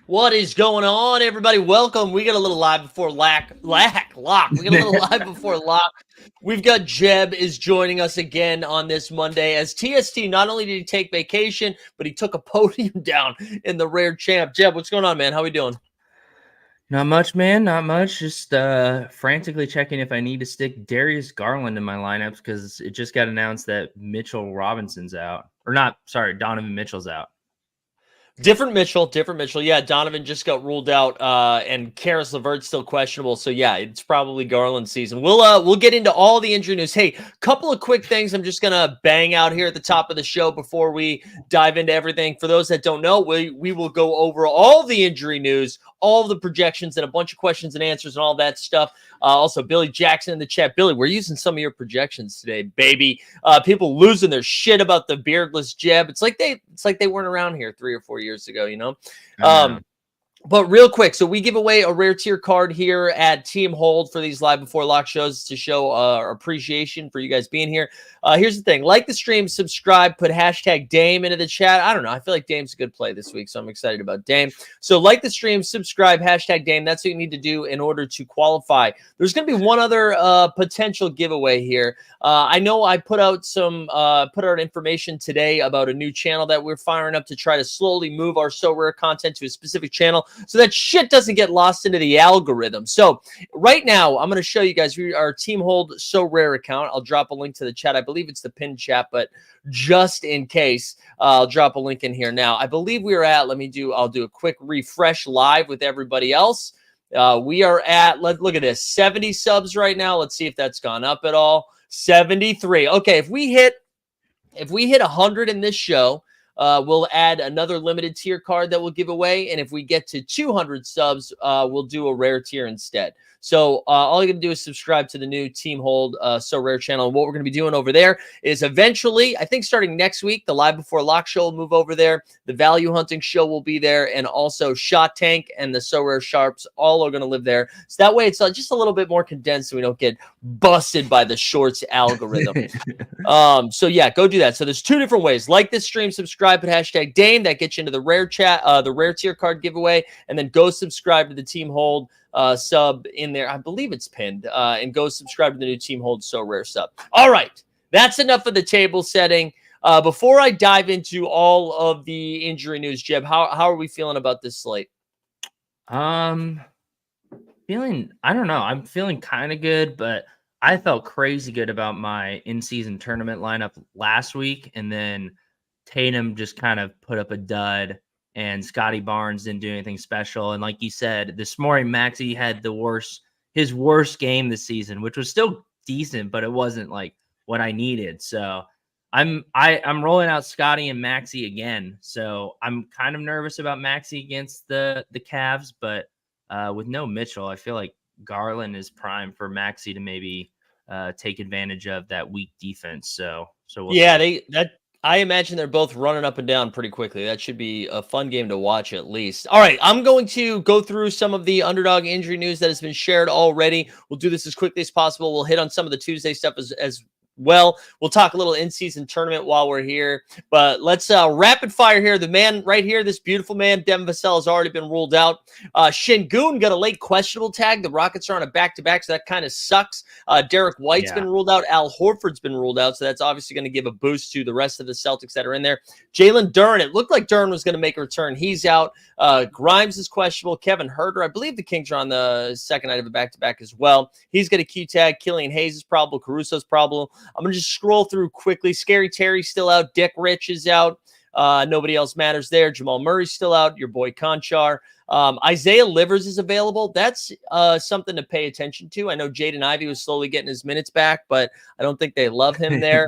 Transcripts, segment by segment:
What is going on, everybody? Welcome. We got a little live before lock. We got a little live before lock. We've got Jeb is joining us again on this Monday. As TST, not only did he take vacation, but he took a podium down in the Rare Champ. Jeb, what's going on, man? How we doing? Not much, man. Not much. Just frantically checking if I need to stick Darius Garland in my lineups because it just got announced that Mitchell Robinson's out. Or not, sorry, Donovan Mitchell's out. Different Mitchell. Yeah, Donovan just got ruled out, and Karis LeVert's still questionable. So yeah, it's probably Garland season. We'll get into all the injury news. Hey, couple of quick things I'm just gonna bang out here at the top of the show before we dive into everything. For those that don't know, we will go over all the injury news, all of the projections, and a bunch of questions and answers and all that stuff. Also, Billy Jackson in the chat. Billy, we're using some of your projections today, baby. People losing their shit about the beardless Jeb. It's like they weren't around here 3 or 4 years ago, you know? But real quick, so we give away a rare tier card here at Team Hold for these live before lock shows to show our appreciation for you guys being here. Here's the thing. Like the stream, subscribe, put hashtag Dame into the chat. I don't know. I feel like Dame's a good play this week, so I'm excited about Dame. So like the stream, subscribe, hashtag Dame. That's what you need to do in order to qualify. There's going to be one other potential giveaway here. I know I put out information today about a new channel that we're firing up to try to slowly move our So Rare content to a specific channel so that shit doesn't get lost into the algorithm. So right now, I'm going to show you guys our Team Hold So Rare account. I'll drop a link to the chat. I believe it's the pinned chat, but just in case, I'll drop a link in here now. I believe we are at, I'll do a quick refresh live with everybody else. We are at, look at this, 70 subs right now. Let's see if that's gone up at all. 73. Okay, if we hit 100 in this show, we'll add another limited tier card that we'll give away. And if we get to 200 subs, we'll do a rare tier instead. So all you're going to do is subscribe to the new Team Hold So Rare channel. And what we're going to be doing over there is eventually, I think starting next week, the Live Before Lock show will move over there. The Value Hunting show will be there. And also Shot Tank and the So Rare Sharps all are going to live there. So that way it's just a little bit more condensed so we don't get busted by the shorts algorithm. So yeah, go do that. So there's 2 different ways. Like this stream, subscribe, put hashtag Dame. That gets you into the rare chat, the rare tier card giveaway. And then go subscribe to the Team Hold sub in there. I believe it's pinned. And go subscribe to the new Team Hold So Rare sub. All right. That's enough of the table setting. Before I dive into all of the injury news, Jeb, how are we feeling about this slate? I don't know. I'm feeling kind of good, but I felt crazy good about my in-season tournament lineup last week, and then Tatum just kind of put up a dud, and Scotty Barnes didn't do anything special. And like you said, this morning, Maxey had his worst game this season, which was still decent, but it wasn't like what I needed. So I'm rolling out Scotty and Maxey again. So I'm kind of nervous about Maxey against the Cavs, but with no Mitchell, I feel like Garland is prime for Maxey to maybe take advantage of that weak defense. So we'll see. I imagine they're both running up and down pretty quickly. That should be a fun game to watch at least. All right, I'm going to go through some of the underdog injury news that has been shared already. We'll do this as quickly as possible. We'll hit on some of the Tuesday stuff as well. We'll talk a little in-season tournament while we're here. But let's rapid fire here. The man right here, this beautiful man, Devin Vassell, has already been ruled out. Şengün got a late questionable tag. The Rockets are on a back-to-back, so that kind of sucks. Derek White's been ruled out. Al Horford's been ruled out, so that's obviously going to give a boost to the rest of the Celtics that are in there. Jalen Duren, it looked like Duren was going to make a return. He's out. Grimes is questionable. Kevin Huerter, I believe the Kings are on the second night of a back-to-back as well. He's got a Q tag. Killian Hayes is probable. Caruso's probable. I'm going to just scroll through quickly. Scary Terry's still out. Dick Rich is out. Nobody else matters there. Jamal Murray's still out. Your boy Conchar. Isaiah Livers is available. That's something to pay attention to. I know Jaden Ivey was slowly getting his minutes back, but I don't think they love him there.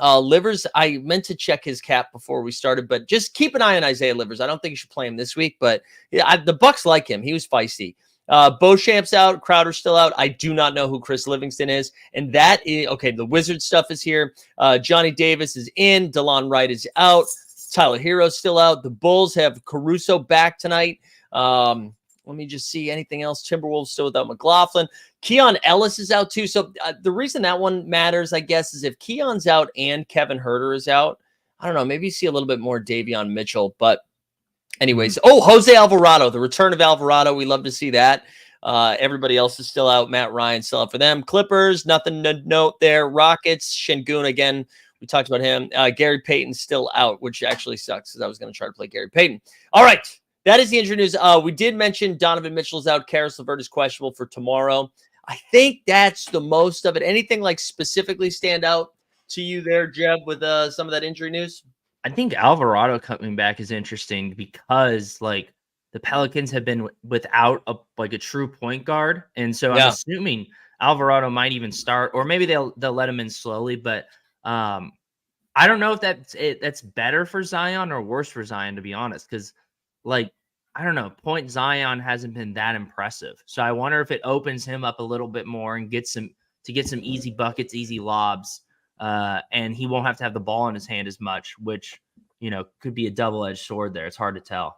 Livers, I meant to check his cap before we started, but just keep an eye on Isaiah Livers. I don't think you should play him this week, but yeah, the Bucks like him. He was feisty. Beauchamp's out. Crowder's still out. I do not know who Chris Livingston is. And that is, okay, the Wizard stuff is here. Johnny Davis is in. DeLon Wright is out. Tyler Hero's still out. The Bulls have Caruso back tonight. Let me just see anything else. Timberwolves still without McLaughlin. Keon Ellis is out too. So the reason that one matters, I guess, is if Keon's out and Kevin Huerter is out, I don't know, maybe you see a little bit more Davion Mitchell. But anyways, Jose Alvarado, the return of Alvarado. We love to see that. Everybody else is still out. Matt Ryan still out for them. Clippers, nothing to note there. Rockets, Şengün again. We talked about him. Gary Payton's still out, which actually sucks because I was going to try to play Gary Payton. All right. That is the injury news. We did mention Donovan Mitchell's out. Karis LeVert is questionable for tomorrow. I think that's the most of it. Anything like specifically stand out to you there, Jeb, with some of that injury news? I think Alvarado coming back is interesting because like the Pelicans have been without a true point guard, and so I'm assuming Alvarado might even start, or maybe they'll let him in slowly. But I don't know if that's better for Zion or worse for Zion, to be honest, because like I don't know, point Zion hasn't been that impressive. So I wonder if it opens him up a little bit more and get some easy buckets, easy lobs. And he won't have to have the ball in his hand as much, which, could be a double-edged sword there. It's hard to tell.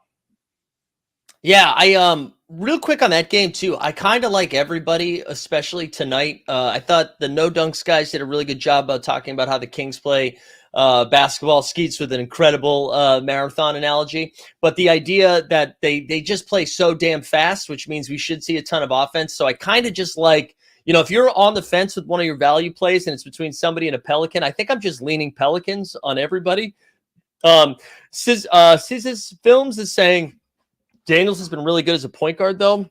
Yeah, I real quick on that game too. I kind of like everybody, especially tonight. I thought the No Dunks guys did a really good job of talking about how the Kings play basketball. Skeets with an incredible marathon analogy, but the idea that they just play so damn fast, which means we should see a ton of offense. So I kind of just like, if you're on the fence with one of your value plays and it's between somebody and a Pelican, I think I'm just leaning Pelicans on everybody. Siz's Films is saying Daniels has been really good as a point guard, though.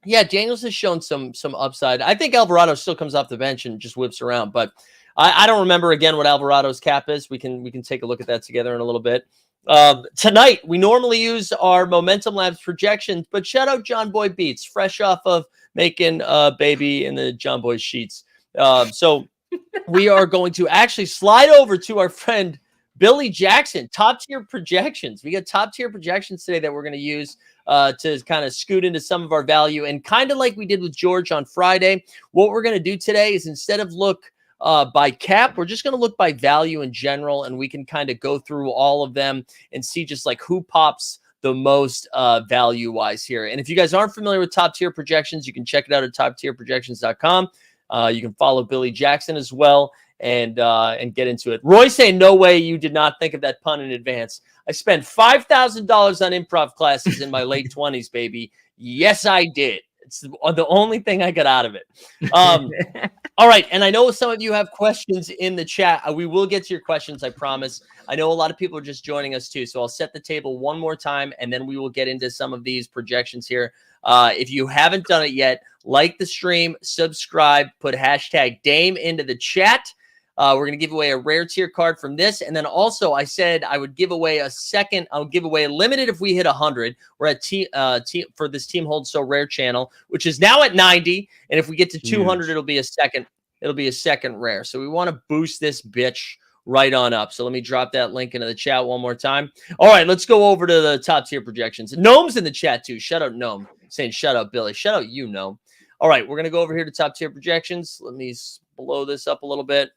Yeah, Daniels has shown some upside. I think Alvarado still comes off the bench and just whips around, but I don't remember again what Alvarado's cap is. We can take a look at that together in a little bit. Tonight, we normally use our Momentum Labs projections, but shout out John Boy Beats, fresh off of making baby in the John Boy sheets. So we are going to actually slide over to our friend Billy Jackson, top tier projections. We got top tier projections today that we're going to use to kind of scoot into some of our value. And kind of like we did with George on Friday, what we're going to do today is instead of look by cap, we're just going to look by value in general. And we can kind of go through all of them and see just like who pops the most value wise here. And if you guys aren't familiar with top tier projections, you can check it out at toptierprojections.com. You can follow Billy Jackson as well and get into it. Roy saying, no way you did not think of that pun in advance. I spent $5,000 on improv classes in my late 20s, baby. Yes, I did. It's the only thing I got out of it. All right. And I know some of you have questions in the chat. We will get to your questions, I promise. I know a lot of people are just joining us too. So I'll set the table one more time, and then we will get into some of these projections here. If you haven't done it yet, like the stream, subscribe, put hashtag Dame into the chat. We're going to give away a rare tier card from this. And then also I said I would give away a second. I'll give away a limited if we hit 100. We're at for this Team Hold So Rare channel, which is now at 90. And if we get to 200, it'll be a second. It'll be a second rare. So we want to boost this bitch right on up. So let me drop that link into the chat one more time. All right, let's go over to the top tier projections. Gnome's in the chat too. Shout out Gnome saying shout out Billy. Shout out you, Gnome. All right, we're going to go over here to top tier projections. Let me blow this up a little bit.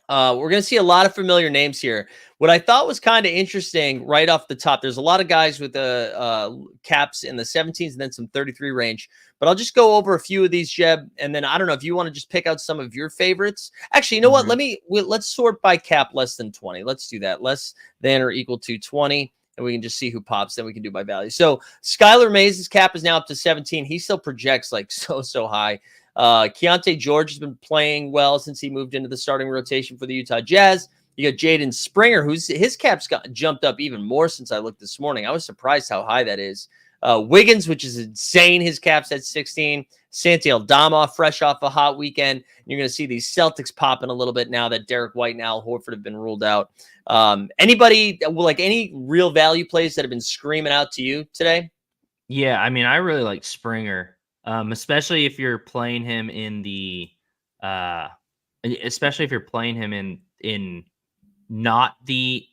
We're going to see a lot of familiar names here. What I thought was kind of interesting right off the top, there's a lot of guys with the caps in the 17s and then some 33 range. But I'll just go over a few of these, Jeb, and then I don't know if you want to just pick out some of your favorites. Actually, you know what? Let's sort by cap less than 20. Let's do that. Less than or equal to 20. And we can just see who pops. Then we can do by value. So Skylar Mays' cap is now up to 17. He still projects like so high. Keontae George has been playing well since he moved into the starting rotation for the Utah Jazz. You got Jaden Springer, who's his cap's got jumped up even more since I looked this morning. I was surprised how high that is. Wiggins, which is insane. His cap's at 16. Santi Aldama, fresh off a hot weekend. You're going to see these Celtics popping a little bit now that Derek White and Al Horford have been ruled out. Anybody, like any real value plays that have been screaming out to you today? Yeah, I mean, I really like Springer, especially if you're playing him in the, especially if you're playing him in not the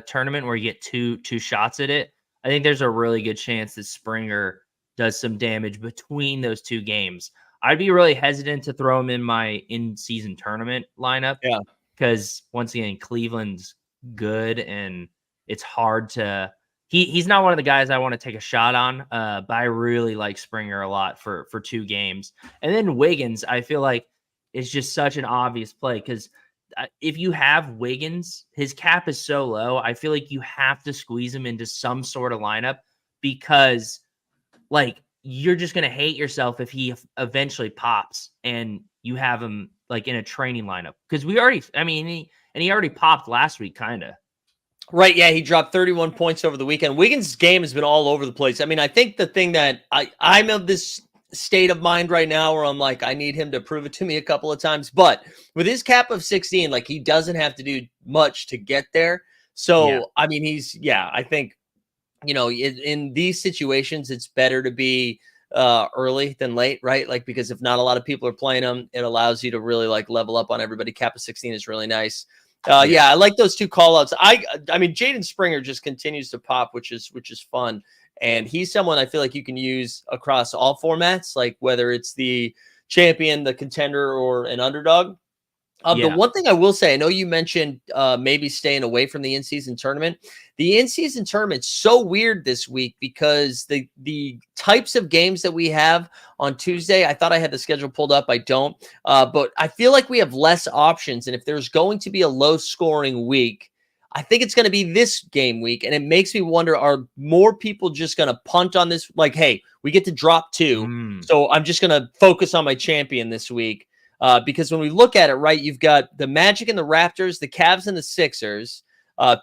tournament where you get two shots at it. I think there's a really good chance that Springer does some damage between those two games. I'd be really hesitant to throw him in my in-season tournament lineup. Yeah. Because once again, Cleveland's good and it's hard to. He's not one of the guys I want to take a shot on, but I really like Springer a lot for 2 games. And then Wiggins, I feel like is just such an obvious play because if you have Wiggins, his cap is so low. I feel like you have to squeeze him into some sort of lineup because, like, you're just gonna hate yourself if he eventually pops and you have him like in a training lineup because he already popped last week, kind of. Right, yeah, he dropped 31 points over the weekend. Wiggins' game has been all over the place. I mean, I think the thing that I'm of this state of mind right now where I'm like, I need him to prove it to me a couple of times. But with his cap of 16, like he doesn't have to do much to get there. So, Yeah. I mean, I think, in these situations, it's better to be early than late, right? Like, because if not a lot of people are playing them, it allows you to really like level up on everybody. Cap of 16 is really nice. Yeah, I like those 2 call outs. I mean, Jaden Springer just continues to pop, which is fun. And he's someone I feel like you can use across all formats, like whether it's the champion, the contender, or an underdog. The one thing I will say, I know you mentioned maybe staying away from the in-season tournament. The in-season tournament's so weird this week because the types of games that we have on Tuesday, I thought I had the schedule pulled up. I don't. But I feel like we have less options. And if there's going to be a low-scoring week, I think it's going to be this game week. And it makes me wonder, are more people just going to punt on this? Like, hey, we get to drop 2. So I'm just going to focus on my champion this week. Because when we look at it, right, you've got the Magic and the Raptors, the Cavs and the Sixers,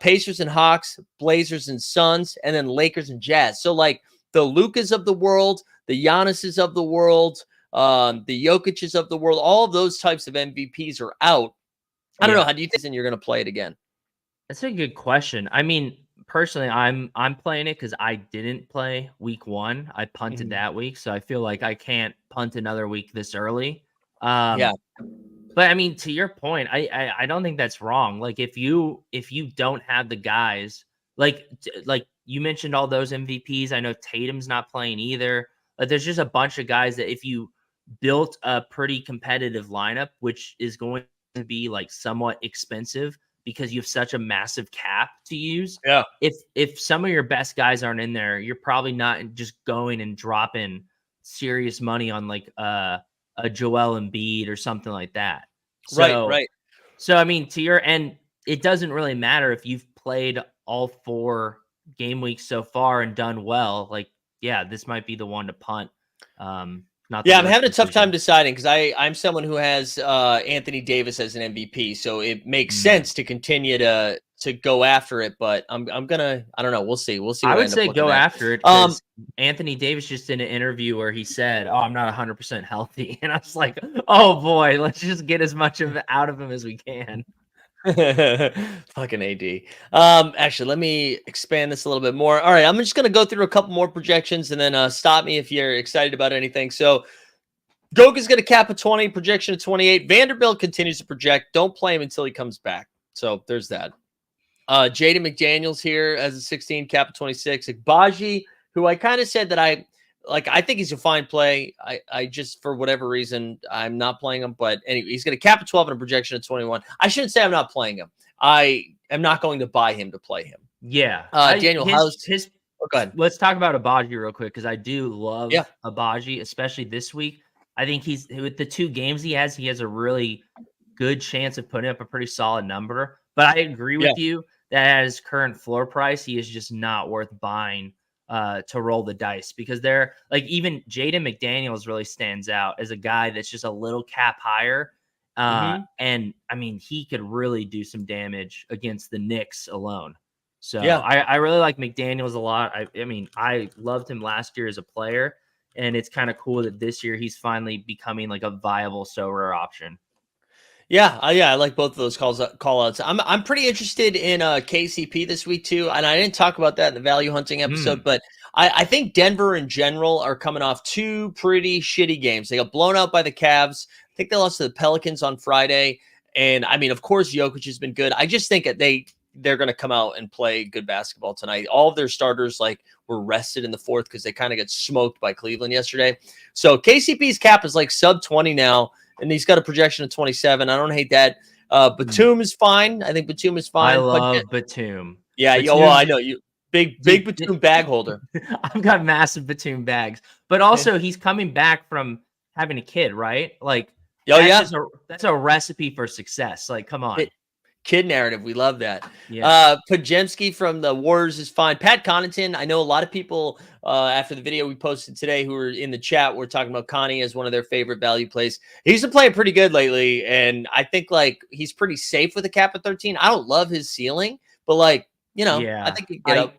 Pacers and Hawks, Blazers and Suns, and then Lakers and Jazz. So like the Lukas of the world, the Giannis's of the world, the Jokic's of the world, all of those types of MVPs are out. I don't know. How do you think you're going to play it again? That's a good question. I mean, personally, I'm playing it because I didn't play week 1. I punted that week, so I feel like I can't punt another week this early. Yeah. But I mean, to your point, I don't think that's wrong. Like if you don't have the guys, like you mentioned all those MVPs. I know Tatum's not playing either. Like there's just a bunch of guys that if you built a pretty competitive lineup, which is going to be like somewhat expensive because you have such a massive cap to use. Yeah. If some of your best guys aren't in there, you're probably not just going and dropping serious money on like a Joel Embiid or something like that. So, Right. So, I mean, to your end, it doesn't really matter if you've played all 4 game weeks so far and done well. Like, yeah, this might be the one to punt. Not Yeah, I'm having a tough time deciding because I'm someone who has Anthony Davis as an MVP, so it makes sense to continue to go after it. But I'm gonna, I don't know. We'll see. We'll see. I What would end say up go at. after it because Anthony Davis just did an interview where he said, "Oh, I'm not 100% healthy," and I was like, "Oh boy, let's just get as much of it out of him as we can." Fucking AD. Actually, let me expand this a little bit more. All right, I'm just gonna go through a couple more projections and then stop me if you're excited about anything. So Goga's gonna cap a 20, projection of 28. Vanderbilt continues to project. Don't play him until he comes back. So there's that. Jaden McDaniels here as a 16, cap of 26. Agbaji, who I kind of said that like, I think he's a fine play. I just, for whatever reason, I'm not playing him. But anyway, he's going to cap at 12 and a projection at 21. I shouldn't say I'm not playing him. I am not going to buy him to play him. Yeah. Daniel, how's His oh, go ahead. let's talk about Abaji real quick because I do Yeah. love Abaji, especially this week. I think he's with the 2 games he has a really good chance of putting up a pretty solid number. But I agree Yeah. with you that at his current floor price, he is just not worth buying to roll the dice because they're like even Jaden McDaniels really stands out as a guy that's just a little cap higher. And I mean, he could really do some damage against the Knicks alone. So Yeah. I really like McDaniels a lot. I mean, I loved him last year as a player, and it's kind of cool that this year he's finally becoming like a viable Sorare option. Yeah, I like both of those call outs. I'm pretty interested in KCP this week too, and I didn't talk about that in the value hunting episode, but I think Denver in general are coming off 2 pretty shitty games. They got blown out by the Cavs. I think they lost to the Pelicans on Friday, and I mean, of course, Jokic has been good. I just think that they're going to come out and play good basketball tonight. All of their starters were rested in the fourth because they kind of get smoked by Cleveland yesterday. So KCP's cap is like sub 20 now. And he's got a projection of 27. I don't hate that. Batum is fine. I think Batum is fine. I love Batum. Yeah, Batum, well, I know you. Big Batum bag holder. I've got massive Batum bags. But also, he's coming back from having a kid, right? Like, that's a recipe for success. Like, come on. Kid narrative. We love that. Yeah. Podziemski from the Warriors is fine. Pat Connaughton. I know a lot of people after the video we posted today who were in the chat were talking about Connie as one of their favorite value plays. He's been playing pretty good lately, and I think he's pretty safe with a cap of 13. I don't love his ceiling, but I think he get up.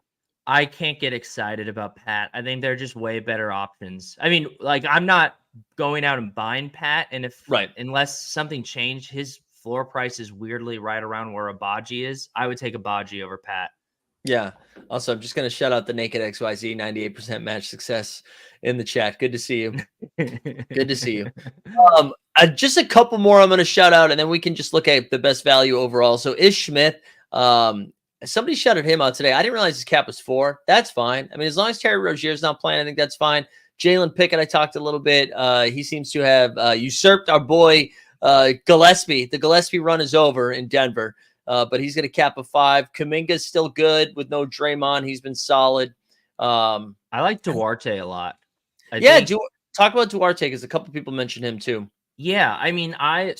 I can't get excited about Pat. I think they're just way better options. I mean, I'm not going out and buying Pat, and unless something changed, his floor price is weirdly right around where Abaji is. I would take Abaji over Pat. Yeah. Also, I'm just going to shout out the Naked XYZ 98% match success in the chat. Good to see you. Good to see you. Just a couple more I'm going to shout out, and then we can just look at the best value overall. So Ish Smith, somebody shouted him out today. I didn't realize his cap was 4. That's fine. I mean, as long as Terry Rozier's not playing, I think that's fine. Jalen Pickett, I talked a little bit. He seems to have usurped our boy Gillespie. The Gillespie run is over in Denver, but he's going to cap a 5. Kuminga's still good with no Draymond. He's been solid. I like Duarte a lot. Talk about Duarte because a couple people mentioned him too. Yeah, I mean, I've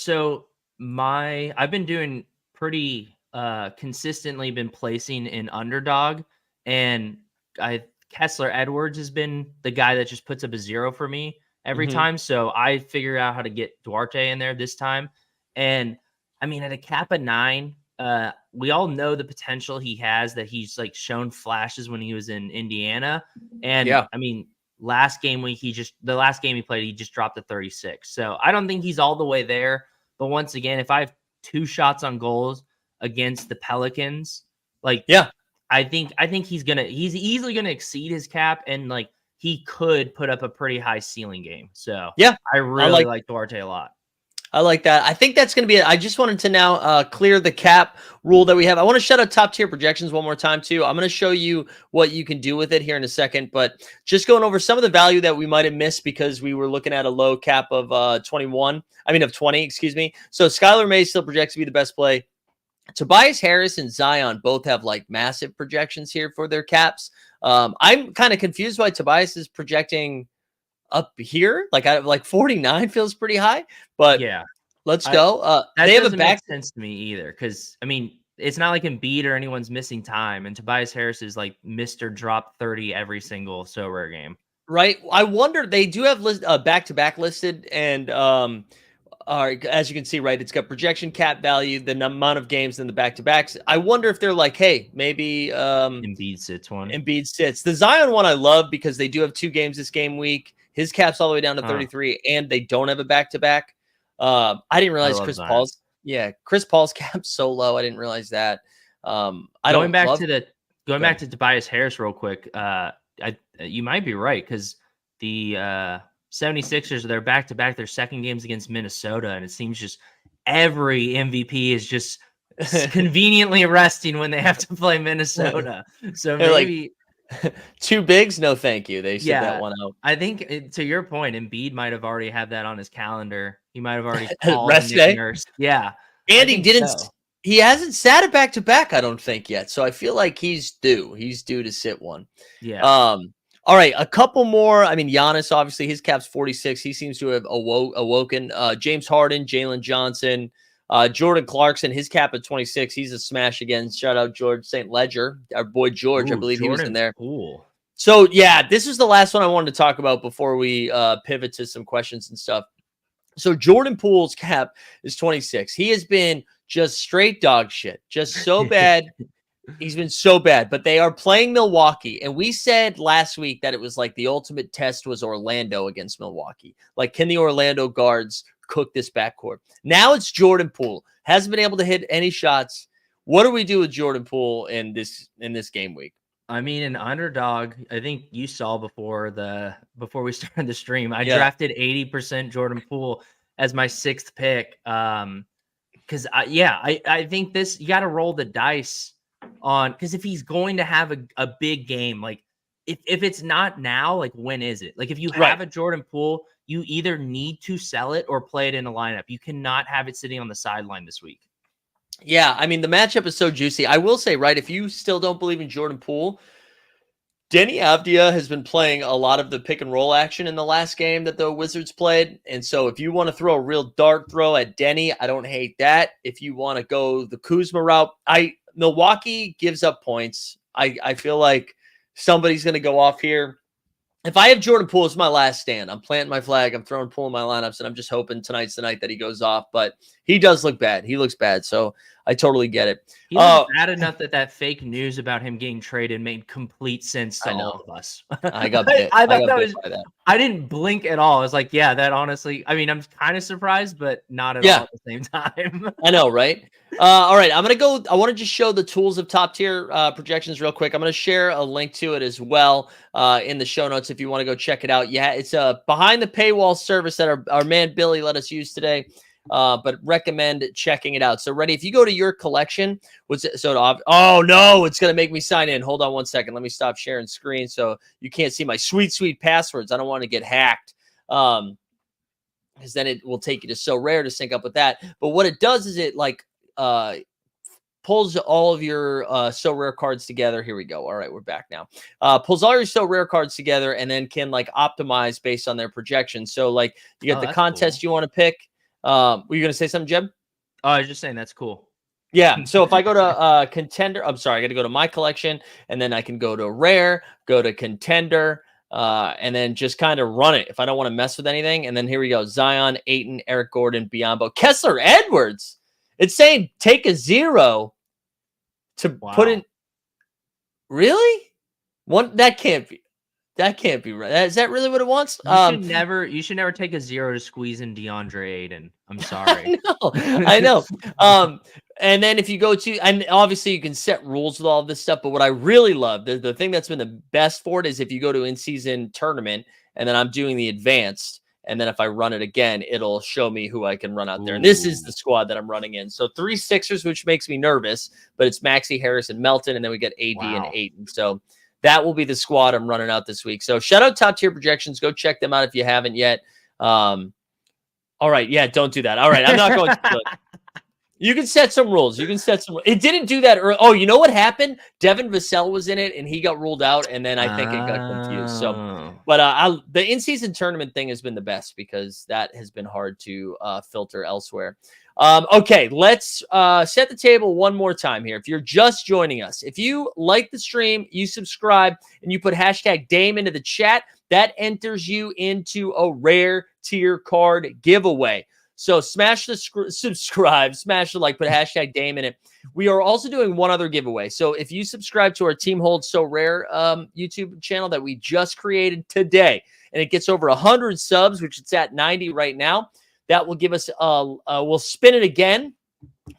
been doing pretty consistently been placing in underdog, and Kessler Edwards has been the guy that just puts up a 0 for me every time. So I figured out how to get Duarte in there this time. And I mean, at a cap of 9, we all know the potential he has, that he's shown flashes when he was in Indiana. And I mean, the last game he played, he just dropped to 36. So I don't think he's all the way there. But once again, if I have 2 shots on goals against the Pelicans, I think he's easily gonna exceed his cap, and he could put up a pretty high ceiling game. So I really like Duarte a lot. I like that. I think that's going to be it. I just wanted to now clear the cap rule that we have. I want to shout out top tier projections one more time too. I'm going to show you what you can do with it here in a second, but just going over some of the value that we might have missed because we were looking at a low cap of 20, excuse me. So Skylar May still projects to be the best play. Tobias Harris and Zion both have massive projections here for their caps. I'm kind of confused why Tobias is projecting up here. 49 feels pretty high, but yeah, let's go. That doesn't make sense to me either, because I mean, it's not like Embiid or anyone's missing time, and Tobias Harris is Mr. Drop 30 every single Sorare game. Right. I wonder, they do have back-to-back listed, and as you can see, right, it's got projection cap value, the amount of games in the back-to-backs. I wonder if they're hey, maybe Embiid sits one. Embiid sits. The Zion one I love because they do have 2 games this game week. His cap's all the way down to 33, and they don't have a back-to-back. I didn't realize Chris Paul's cap's so low. I didn't realize that. Going back to Tobias Harris real quick, you might be right, because the 76ers, they're back-to-back their second games against Minnesota, and it seems just every MVP is just conveniently resting when they have to play Minnesota. So maybe Two bigs? No, thank you. They sit that Yeah, one out. I think to your point, Embiid might have already had that on his calendar. He might have already called Rest Nick day. Nurse. Yeah, I And think so. he hasn't sat it back to back, I don't think yet. So I feel like he's due. He's due to sit one. Yeah. All right, a couple more. I mean, Giannis, obviously, his cap's 46. He seems to have awoken. James Harden, Jalen Johnson, Jordan Clarkson, his cap at 26. He's a smash again. Shout out George St. Ledger, our boy George. I Ooh, believe he was in Jordan there. Poole. So, yeah, this is the last one I wanted to talk about before we pivot to some questions and stuff. So, Jordan Poole's cap is 26. He has been just straight dog shit, just so bad. He's been so bad, but they are playing Milwaukee. And we said last week that it was like the ultimate test was Orlando against Milwaukee. Like, can the Orlando guards cook this backcourt? Now it's Jordan Poole. Hasn't been able to hit any shots. What do we do with Jordan Poole in this game week? I mean, an underdog. I think you saw before we started the stream. I Yeah. drafted 80% Jordan Poole as my 6th pick. Because I think this you got to roll the dice on because if he's going to have a big game, like if it's not now, like when is it? Like if you have a Jordan Poole, you either need to sell it or play it in a lineup. You cannot have it sitting on the sideline this week. Yeah, I mean, the matchup is so juicy. I will say, right, if you still don't believe in Jordan Poole, Denny Avdia has been playing a lot of the pick and roll action in the last game that the Wizards played. And so if you want to throw a real dart throw at Denny, I don't hate that. If you want to go the Kuzma route, Milwaukee gives up points. I feel like somebody's going to go off here. If I have Jordan Poole as my last stand, I'm planting my flag. I'm throwing Poole in my lineups, and I'm just hoping tonight's the night that he goes off. But he does look bad. He looks bad, so I totally get it. He looks bad enough that fake news about him getting traded made complete sense to all of us. I got bit. I thought that was. By that. I didn't blink at all. I was like, yeah, that honestly. I mean, I'm kind of surprised, but not at all at the same time. I know, right? All right, I'm gonna go. I want to just show the tools of top tier projections real quick. I'm gonna share a link to it as well in the show notes if you want to go check it out. Yeah, it's a behind the paywall service that our man Billy let us use today. But recommend checking it out. So, ready? If you go to your collection, oh no, it's gonna make me sign in. Hold on one second. Let me stop sharing screen so you can't see my sweet passwords. I don't want to get hacked. Because then it will take you to Sorare to sync up with that. But what it does is it pulls all of your Sorare cards together. Here we go. All right, we're back now. Pulls all your Sorare cards together and then can optimize based on their projections. So you get the contest you want to pick. Were you going to say something, Jeb? Oh, I was just saying that's cool. Yeah. So if I go to contender, I'm sorry, I got to go to my collection and then I can go to rare, go to contender, and then just kind of run it if I don't want to mess with anything. And then here we go. Zion, Ayton, Eric Gordon, Biyombo, Kessler Edwards. It's saying take a 0 to put in. Really? That can't be right. Is that really what it wants? You should never take a 0 to squeeze in DeAndre Ayton. I'm sorry. I know. And then if you go to, and obviously you can set rules with all of this stuff, but what I really love, the thing that's been the best for it is if you go to in-season tournament and then I'm doing the advanced, and then if I run it again, it'll show me who I can run out there. And this is the squad that I'm running in. So 3 Sixers, which makes me nervous, but it's Maxey, Harris, and Melton, and then we get AD and Ayton. So that will be the squad I'm running out this week. So shout out top tier projections. Go check them out if you haven't yet. All right. Yeah, don't do that. All right. I'm not going to do it. You can set some rules. It didn't do that early. Oh, you know what happened? Devin Vassell was in it, and he got ruled out, and then I think it got confused. So, but the in-season tournament thing has been the best because that has been hard to filter elsewhere. Okay, let's set the table one more time here. If you're just joining us, if you like the stream, you subscribe, and you put hashtag Dame into the chat, that enters you into a rare tier card giveaway. So smash the subscribe, smash the like, put hashtag Dame in it. We are also doing one other giveaway. So if you subscribe to our Team Hold So Rare YouTube channel that we just created today, and it gets over 100 subs, which it's at 90 right now, that will give us, we'll spin it again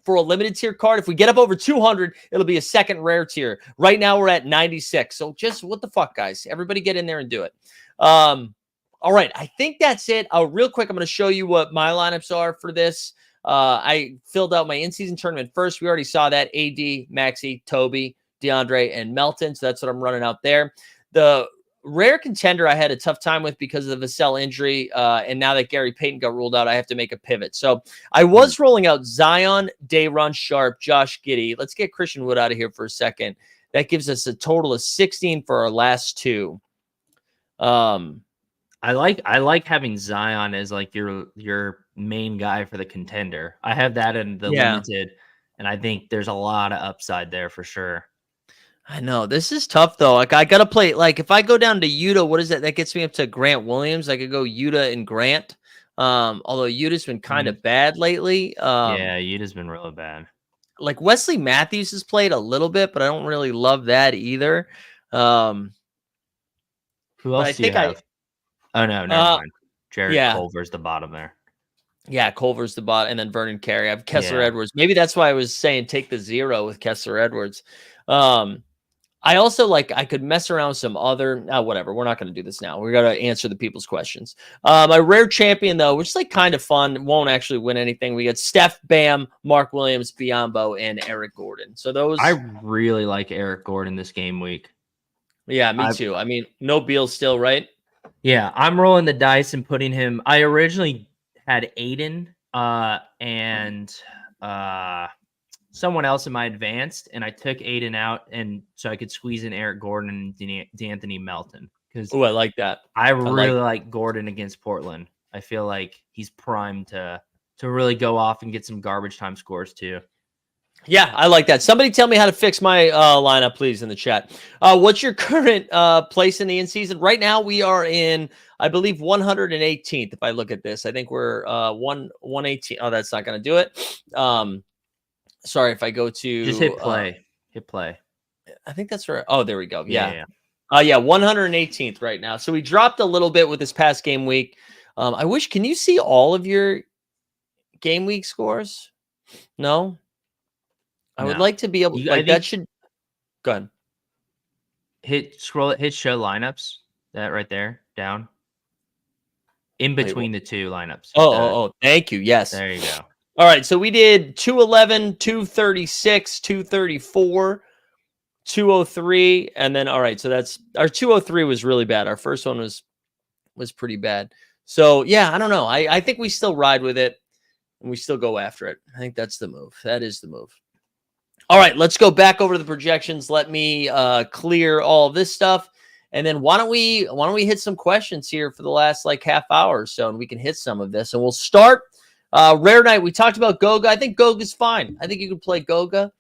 for a limited tier card. If we get up over 200, it'll be a second rare tier. Right now we're at 96. So just what the fuck, guys? Everybody get in there and do it. All right, I think that's it. Real quick, I'm going to show you what my lineups are for this. I filled out my in-season tournament first. We already saw that. AD, Maxey, Toby, DeAndre, and Melton. So that's what I'm running out there. The rare contender I had a tough time with because of the Vassell injury. And now that Gary Payton got ruled out, I have to make a pivot. So I was rolling out Zion, Day'Ron Sharp, Josh Giddey. Let's get Christian Wood out of here for a second. That gives us a total of 16 for our last two. I like having Zion as like your main guy for the contender. I have that in the limited, and I think there's a lot of upside there for sure. I know this is tough though. Like I gotta play. Like if I go down to Utah, what is that? That gets me up to Grant Williams. I could go Utah and Grant. Although Utah's been kind of bad lately. Yeah, Utah's been really bad. Like Wesley Matthews has played a little bit, but I don't really love that either. Who else do you have? Oh no, never mind. Jared Culver's the bottom there. Yeah, Culver's the bottom, and then Vernon Carey. I have Kessler Edwards. Maybe that's why I was saying take the 0 with Kessler Edwards. I also I could mess around with some other whatever. We're not going to do this now. We're going to answer the people's questions. My rare champion though, which is kind of fun, won't actually win anything. We got Steph, Bam, Mark Williams, Biyombo, and Eric Gordon. So those I really like Eric Gordon this game week. Yeah, me too. I mean, no Beal still, right? Yeah, I'm rolling the dice and putting him. I originally had Aiden and someone else in my advanced, and I took Aiden out, and so I could squeeze in Eric Gordon and D'Anthony Melton. Because I like that. I really like Gordon against Portland. I feel like he's primed to really go off and get some garbage time scores too. Yeah, I like that. Somebody tell me how to fix my lineup, please, in the chat. What's your current place in the in-season? Right now, we are in, I believe, 118th. If I look at this, I think we're 118. Oh, that's not going to do it. Sorry, if I go to just hit play. Hit play. I think that's right. Oh, there we go. Yeah. 118th right now. So we dropped a little bit with this past game week. I wish. Can you see all of your game week scores? No. I would like to be able that should go ahead. Hit show lineups. That right there, down. In between the two lineups. Oh, thank you. Yes. There you go. All right. So we did 211, 236, 234, 203. And then all right. So that's our 203 was really bad. Our first one was pretty bad. So yeah, I don't know. I think we still ride with it and we still go after it. I think that's the move. That is the move. All right, let's go back over to the projections. Let me clear all this stuff, and then why don't we hit some questions here for the last half hour or so, and we can hit some of this. And we'll start rare night. We talked about Goga. I think Goga's fine. I think you can play Goga.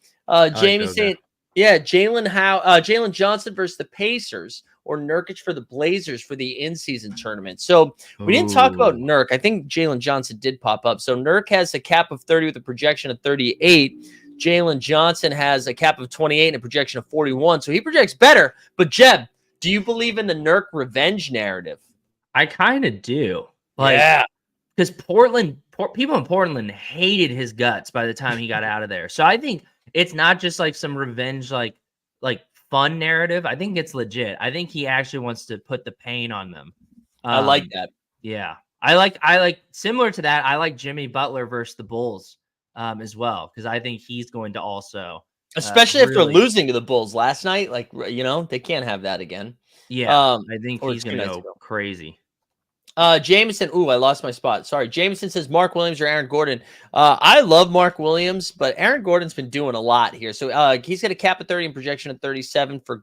Jamie saying, yeah, Jalen Johnson versus the Pacers or Nurkic for the Blazers for the in-season tournament. So we didn't talk about Nurk. I think Jalen Johnson did pop up. So Nurk has a cap of 30 with a projection of 38. Jalen Johnson has a cap of 28 and a projection of 41. So he projects better. But Jeb, do you believe in the Nurk revenge narrative? I kind of do. Because people in Portland hated his guts by the time he got out of there. So I think it's not just some revenge, like fun narrative. I think it's legit. I think he actually wants to put the pain on them. I like that. Yeah. I like similar to that. I like Jimmy Butler versus the Bulls. As well, because I think he's going to also, especially after losing to the Bulls last night, they can't have that again. Yeah, I think he's going to go crazy. Jameson, I lost my spot. Sorry. Jameson says Mark Williams or Aaron Gordon. I love Mark Williams, but Aaron Gordon's been doing a lot here. So he's got a cap of 30 and projection of 37 for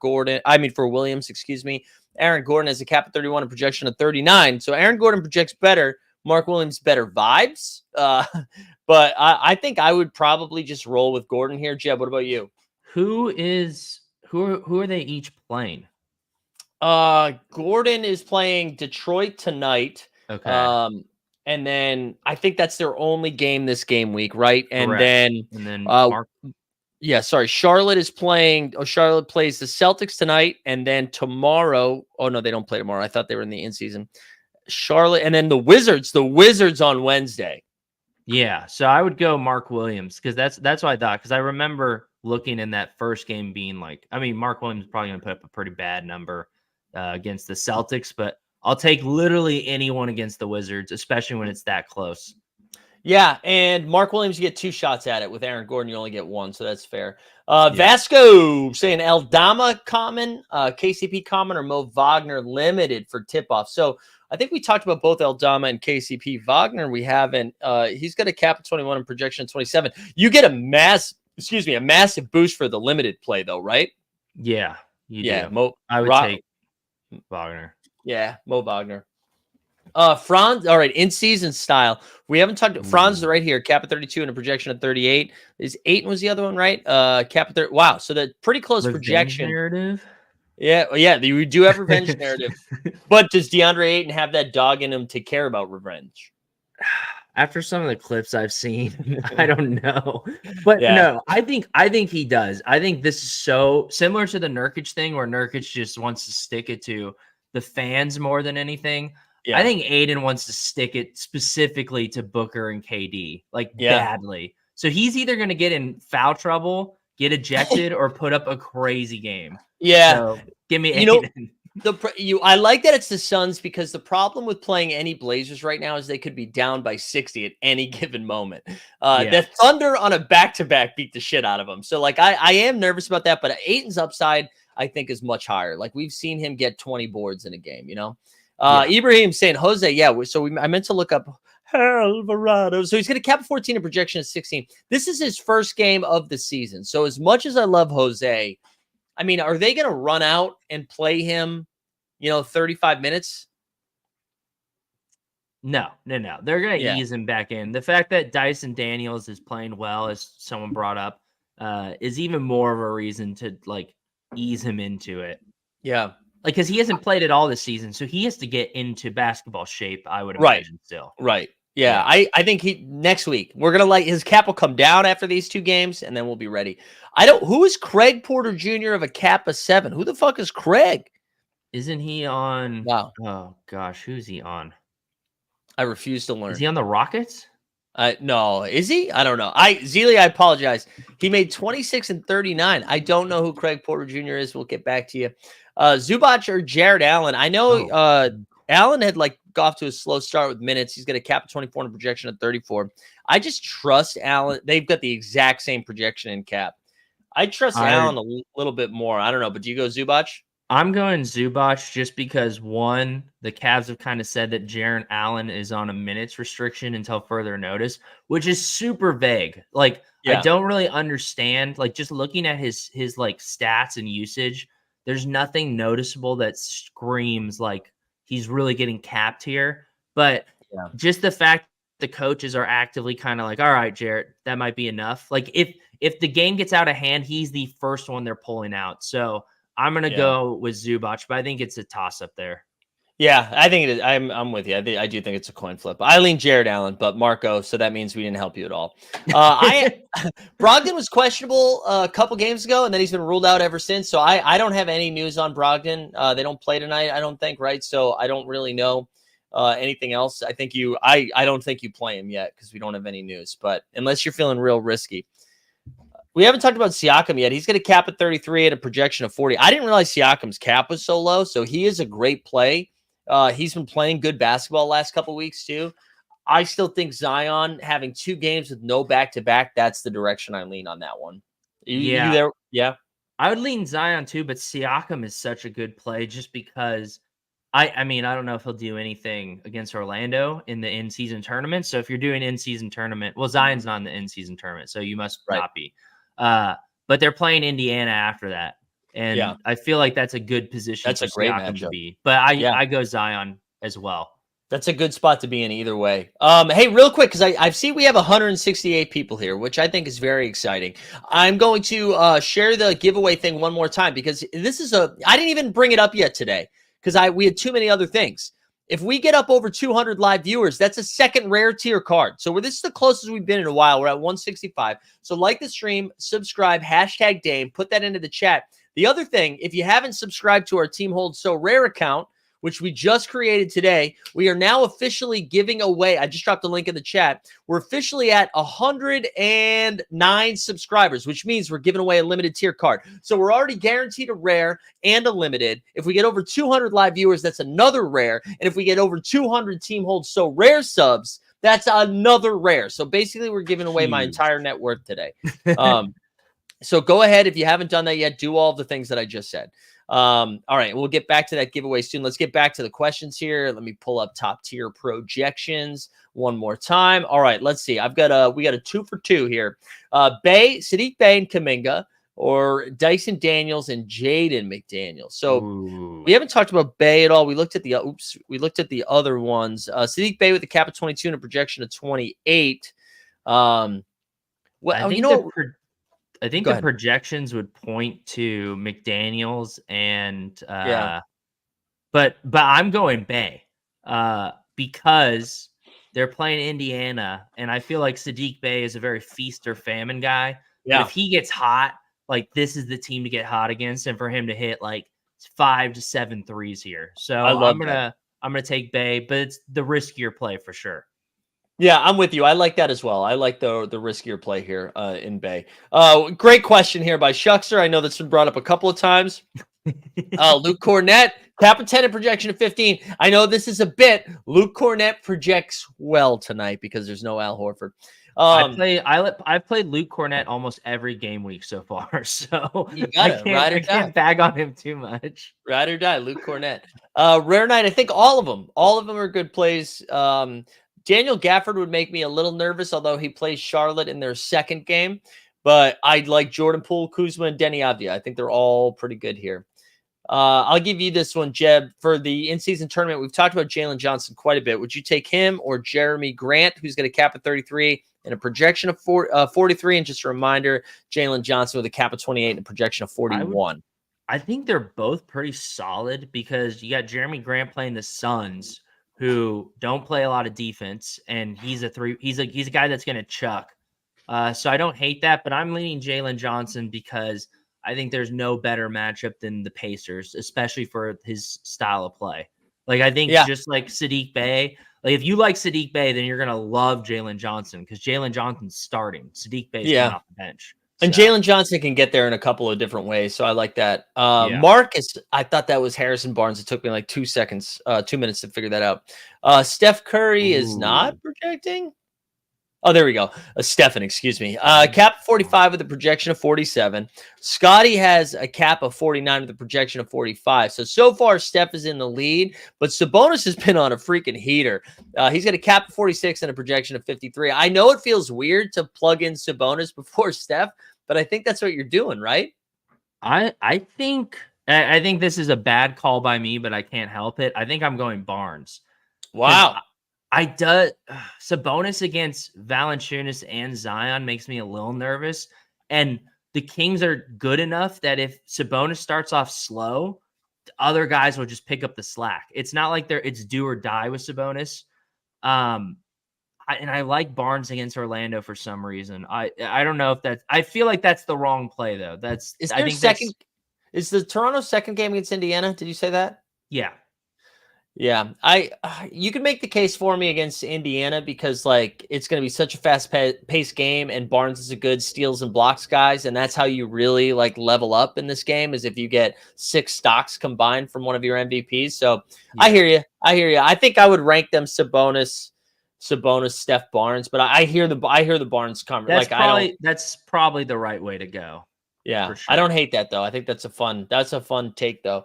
Williams, excuse me. Aaron Gordon has a cap of 31 and projection of 39. So Aaron Gordon projects better. Mark Williams better vibes. But I think I would probably just roll with Gordon here. Jeb, what about you? Who are they each playing? Gordon is playing Detroit tonight. Okay. And then I think that's their only game this game week, right? And then Mark. Yeah, sorry. Charlotte is playing. Charlotte plays the Celtics tonight, and then tomorrow. Oh no, they don't play tomorrow. I thought they were in the in-season. Charlotte, and then the Wizards on Wednesday. Yeah, so I would go Mark Williams because that's what I thought. Because I remember looking in that first game being Mark Williams is probably going to put up a pretty bad number against the Celtics, but I'll take literally anyone against the Wizards, especially when it's that close. Yeah, and Mark Williams, you get 2 shots at it. With Aaron Gordon, you only get 1, so that's fair. Yeah. Vasco saying Eldama common, KCP common, or Mo Wagner limited for tip-off. So I think we talked about both Eldama and KCP. Wagner, we haven't. He's got a cap of 21 and projection of 27. You get a massive boost for the limited play, though, right? Yeah, you Yeah, do. I would take Wagner. Yeah, Mo Wagner. Franz, all right, in season style. We haven't talked Franz right here, cap of 32 and a projection of 38. Is 8 was the other one, right? Cap of 30. Wow, so that pretty close Revenge projection. narrative. Yeah, we do have revenge narrative. But does DeAndre Ayton have that dog in him to care about revenge? After some of the clips I've seen, I don't know. But Yeah. no, I think he does. I think this is so similar to the Nurkic thing where Nurkic just wants to stick it to the fans more than anything. Yeah. I think Aiden wants to stick it specifically to Booker and KD, like badly. So he's either going to get in foul trouble, get ejected, or put up a crazy game. Yeah. So give me Aiden. Aiden. I like that it's the Suns because the problem with playing any Blazers right now is they could be down by 60 at any given moment. The Thunder on a back-to-back beat the shit out of them. So like I am nervous about that, but Aiton's upside I think is much higher. Like we've seen him get 20 boards in a game, you know. Ibrahim saying Jose, I meant to look up Alvarado. So he's going to cap 14 and projection of 16. This is his first game of the season. So as much as I love Jose, I mean, are they going to run out and play him, 35 minutes? No. They're going to ease him back in. The fact that Dyson Daniels is playing well, as someone brought up, is even more of a reason to like ease him into it. Yeah. Like, because he hasn't played at all this season, so he has to get into basketball shape, I would imagine still. Right. Yeah. I think next week, we're going to his cap will come down after these 2 games, and then we'll be ready. Who is Craig Porter Jr. of a cap of 7? Who the fuck is Craig? Isn't he on? Wow. Oh, gosh. Who's he on? I refuse to learn. Is he on the Rockets? No. Is he? I don't know. Zealy, I apologize. He made 26 and 39. I don't know who Craig Porter Jr. is. We'll get back to you. Zubac or Jared Allen? I know Allen had off to a slow start with minutes. He's got a cap of 24 and a projection of 34. I just trust Allen. They've got the exact same projection in cap. I trust Allen a little bit more. I don't know, but do you go Zubac? I'm going Zubac just because, one, the Cavs have kind of said that Jaren Allen is on a minutes restriction until further notice, which is super vague. Like, I don't really understand. Like, just looking at his stats and usage, there's nothing noticeable that screams like he's really getting capped here. But just the fact the coaches are actively kind of like, all right, Jarrett, that might be enough. Like, if the game gets out of hand, he's the first one they're pulling out. So I'm going to go with Zubac, but I think it's a toss-up there. Yeah, I think it is. I'm with you. I do think it's a coin flip. I lean Jared Allen, but Marco, so that means we didn't help you at all. Brogdon was questionable a couple games ago, and then he's been ruled out ever since. So I don't have any news on Brogdon. They don't play tonight, I don't think, right? So I don't really know anything else. I don't think you play him yet because we don't have any news. But unless you're feeling real risky. We haven't talked about Siakam yet. He's going to cap at 33 at a projection of 40. I didn't realize Siakam's cap was so low, so he is a great play. He's been playing good basketball last couple weeks too. I still think Zion having 2 games with no back-to-back, that's the direction I lean on that one. You there? Yeah. I would lean Zion too, but Siakam is such a good play just because I mean, I don't know if he'll do anything against Orlando in the in-season tournament. So if you're doing in-season tournament, well, Zion's not in the in-season tournament, so you must not be. But they're playing Indiana after that. And I feel like that's a good position. That's a great Siakam matchup to be. But I go Zion as well. That's a good spot to be in either way. Hey, real quick, because I've seen we have 168 people here, which I think is very exciting. I'm going to share the giveaway thing one more time because I didn't even bring it up yet today because we had too many other things. If we get up over 200 live viewers, that's a second rare tier card. So this is the closest we've been in a while. We're at 165. So like the stream, subscribe, #Dame, put that into the chat. The other thing, if you haven't subscribed to our Team Hold So Rare account, which we just created today, we are now officially giving away. I just dropped a link in the chat. We're officially at 109 subscribers, which means we're giving away a limited tier card. So we're already guaranteed a rare and a limited. If we get over 200 live viewers, that's another rare. And if we get over 200 Team Hold So Rare subs, That's another rare. So basically, we're giving away my Huge. entire net worth today. So go ahead. If you haven't done that yet, do all of the things that I just said. All right. We'll get back to that giveaway soon. Let's get back to the questions here. Let me pull up top tier projections one more time. All right. Let's see. We got a 2 for 2 here. Sadiq Bey and Kaminga, or Dyson Daniels and Jaden McDaniels. So Ooh. we haven't talked about Bey at all. We looked at the other ones. Sadiq Bey with a cap of 22 and a projection of 28. Well, I think you know, I think go the ahead. projections would point to McDaniels and Yeah. but I'm going Bay because they're playing Indiana, and I feel like Sadiq Bey is a very feast or famine guy. But Yeah. if he gets hot, like this is the team to get hot against, and for him to hit like 5 to 7 threes here. I So love that. I'm gonna take Bay, but it's the riskier play for sure. Yeah, I'm with you. I like that as well. I like the riskier play here in Bay. Great question here by Shuckster. I know that's been brought up a couple of times. Luke Cornett, cap of 10 and projection of 15. I know this is a bit. Luke Cornett projects well tonight because there's no Al Horford. I've played Luke Cornett almost every game week so far, so You got it. Ride or I die. can't bag on him too much. Ride or die, Luke Cornett. Rare night, I think all of them are good plays. Daniel Gafford would make me a little nervous, although he plays Charlotte in their second game. But I'd like Jordan Poole, Kuzma, and Denny Avdia. I think they're all pretty good here. I'll give you this one, Jeb. For the in-season tournament, we've talked about Jalen Johnson quite a bit. Would you take him or Jeremy Grant, who's going to cap at 33 and a projection of 43? And just a reminder, Jalen Johnson with a cap of 28 and a projection of 41. I think they're both pretty solid because you got Jeremy Grant playing the Suns, who don't play a lot of defense, and he's a guy that's going to chuck. So I don't hate that, but I'm leaning Jalen Johnson because I think there's no better matchup than the Pacers, especially for his style of play. Like I think just like Sadiq Bey, like if you like Sadiq Bey, then you're gonna love Jalen Johnson because Jalen Johnson's starting. Sadiq Bey's coming off the bench. And So, Jalen Johnson can get there in a couple of different ways, so I like that. Marcus, I thought that was Harrison Barnes. It took me like 2 minutes to figure that out. Steph Curry is not projecting. Oh, there we go. Stefan, excuse me. Cap 45 with a projection of 47. Scotty has a cap of 49 with a projection of 45. So far, Steph is in the lead, but Sabonis has been on a freaking heater. He's got a cap of 46 and a projection of 53. I know it feels weird to plug in Sabonis before Steph, but I think that's what you're doing, right? I think this is a bad call by me, but I can't help it. I think I'm going Barnes. Wow. Sabonis against Valanciunas and Zion makes me a little nervous. And the Kings are good enough that if Sabonis starts off slow, the other guys will just pick up the slack. It's not like it's do or die with Sabonis. I like Barnes against Orlando for some reason. I don't know if that's. I feel like that's the wrong play though. Is the Toronto second game against Indiana? Did you say that? Yeah. Yeah, you can make the case for me against Indiana because like it's going to be such a fast-paced game, and Barnes is a good steals and blocks guys, and that's how you really like level up in this game is if you get 6 stocks combined from one of your MVPs. So yeah. I hear you. I think I would rank them Sabonis, Steph, Barnes, but I hear the Barnes conversation. That's probably the right way to go. Yeah, sure. I don't hate that though. I think that's a fun take though.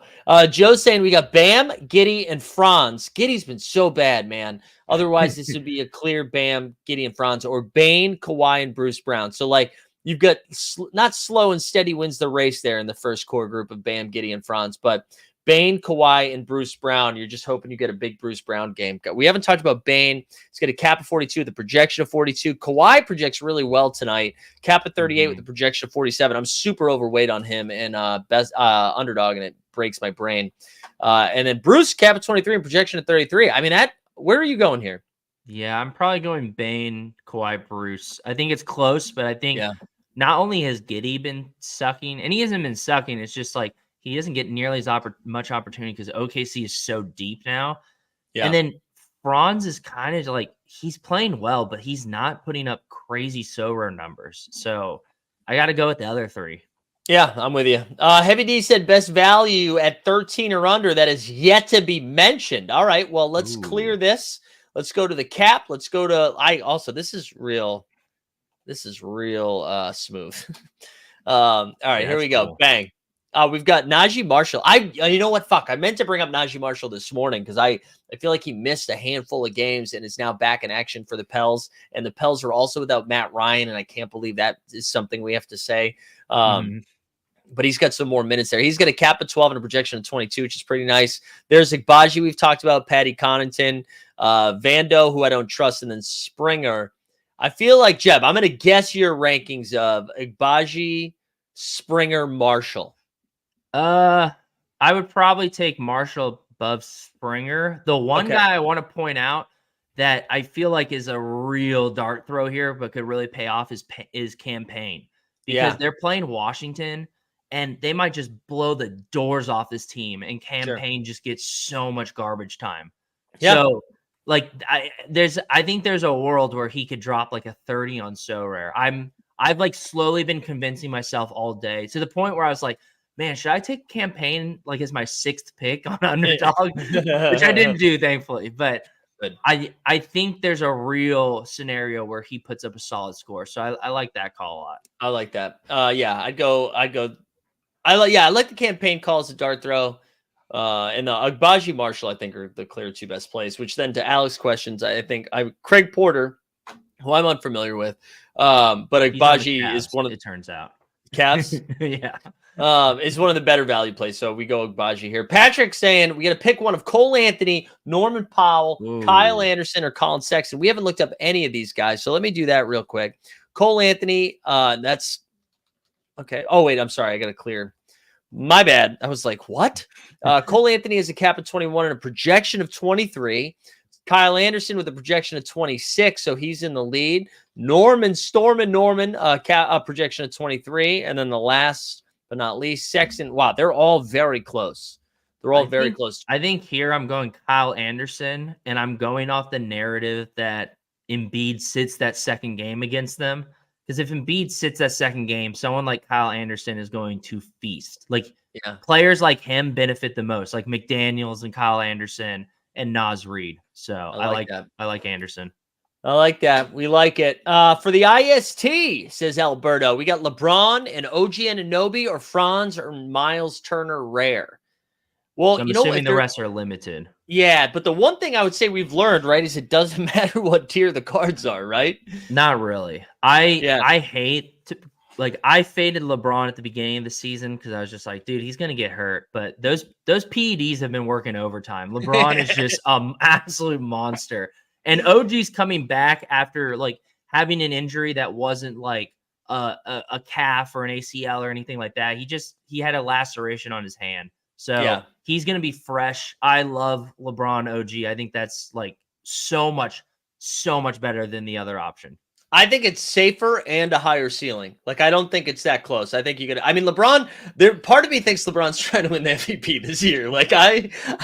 Joe's saying we got Bam, Giddey, and Franz. Giddey's been so bad, man. Otherwise, this would be a clear Bam, Giddey, and Franz, or Bane, Kawhi, and Bruce Brown. So like you've got not slow and steady wins the race there in the first core group of Bam, Giddey, and Franz, but Bane, Kawhi, and Bruce Brown. You're just hoping you get a big Bruce Brown game. We haven't talked about Bane. He's got a cap of 42 with a projection of 42. Kawhi projects really well tonight. Cap of 38 with a projection of 47. I'm super overweight on him and best underdog, and it breaks my brain. And then Bruce, cap of 23 and projection of 33. I mean, where are you going here? Yeah, I'm probably going Bane, Kawhi, Bruce. I think it's close, but I think not only has Giddey been sucking, and he hasn't been sucking, it's just like he doesn't get nearly as much opportunity because OKC is so deep now. Yeah. And then Franz is kind of like, he's playing well, but he's not putting up crazy Sorare numbers. So I got to go with the other 3. Yeah, I'm with you. Heavy D said best value at 13 or under. That is yet to be mentioned. All right, well, let's clear this. Let's go to the cap. Let's go to this is real. This is real smooth. All right, Yeah, here that's we go. cool. Bang. We've got Najee Marshall. You know what? Fuck. I meant to bring up Najee Marshall this morning because I feel like he missed a handful of games and is now back in action for the Pels. And the Pels are also without Matt Ryan, and I can't believe that is something we have to say. Mhm. But he's got some more minutes there. He's got a cap of 12 and a projection of 22, which is pretty nice. There's Igbaji we've talked about, Patty Connaughton, Vando, who I don't trust, and then Springer. I feel like, Jeb, I'm going to guess your rankings of Igbaji, Springer, Marshall. I would probably take Marshall above Springer. The one Okay. guy I want to point out that I feel like is a real dart throw here, but could really pay off is Campaign, because Yeah, they're playing Washington and they might just blow the doors off this team, and sure. Campaign just gets so much garbage time. Yeah. So like I think there's a world where he could drop like a 30 on Sorare. I've like slowly been convincing myself all day to the point where I was like, man, should I take Campaign like as my 6th pick on Underdog? Which I didn't do, thankfully. But Good. I think there's a real scenario where he puts up a solid score. So I like that call a lot. I like that. Yeah, I'd go. I like the Campaign call as a dart throw. And the Agbaji Marshall, I think, are the clear two best plays. Which then to Alex's questions, I think Craig Porter, who I'm unfamiliar with, but He's on the Agbaji is Cavs, one of it turns out. the Cavs. Yeah. Is one of the better value plays. So we go Agbaji here. Patrick saying we got to pick one of Cole Anthony, Norman Powell, Kyle Ooh. Anderson, or Colin Sexton. We haven't looked up any of these guys, so let me do that real quick. Cole Anthony, that's okay. Oh wait, I'm sorry, I got to clear. My bad. I was like, what? Cole Anthony has a cap of 21 and a projection of 23. Kyle Anderson with a projection of 26, so he's in the lead. Norman, projection of 23. And then the last but not least, Sexton. Wow, they're all very close. They're all very close. I think here I'm going Kyle Anderson, and I'm going off the narrative that Embiid sits that second game against them. Because if Embiid sits that second game, someone like Kyle Anderson is going to feast. Like Yeah, players like him benefit the most, like McDaniels and Kyle Anderson and Naz Reid. So I like that. I like Anderson. I like that. We like it. For the IST, says Alberto, we got LeBron and OG Anunoby or Franz or Miles Turner Rare. Well, So I'm you know, assuming if the they're rest are limited. yeah, but the one thing I would say we've learned, right, is it doesn't matter what tier the cards are, right? Not really. Yeah. I hate to, like I faded LeBron at the beginning of the season because I was just like, dude, he's gonna get hurt. But those PEDs have been working overtime. LeBron is just absolute monster, and OG's coming back after like having an injury that wasn't like a calf or an ACL or anything like that. He had a laceration on his hand, so Yeah. he's gonna be fresh. I love LeBron OG. I think that's like so much better than the other option. I think it's safer and a higher ceiling. Like, I don't think it's that close. I think you could. I mean, LeBron. Part of me thinks LeBron's trying to win the MVP this year. Like, I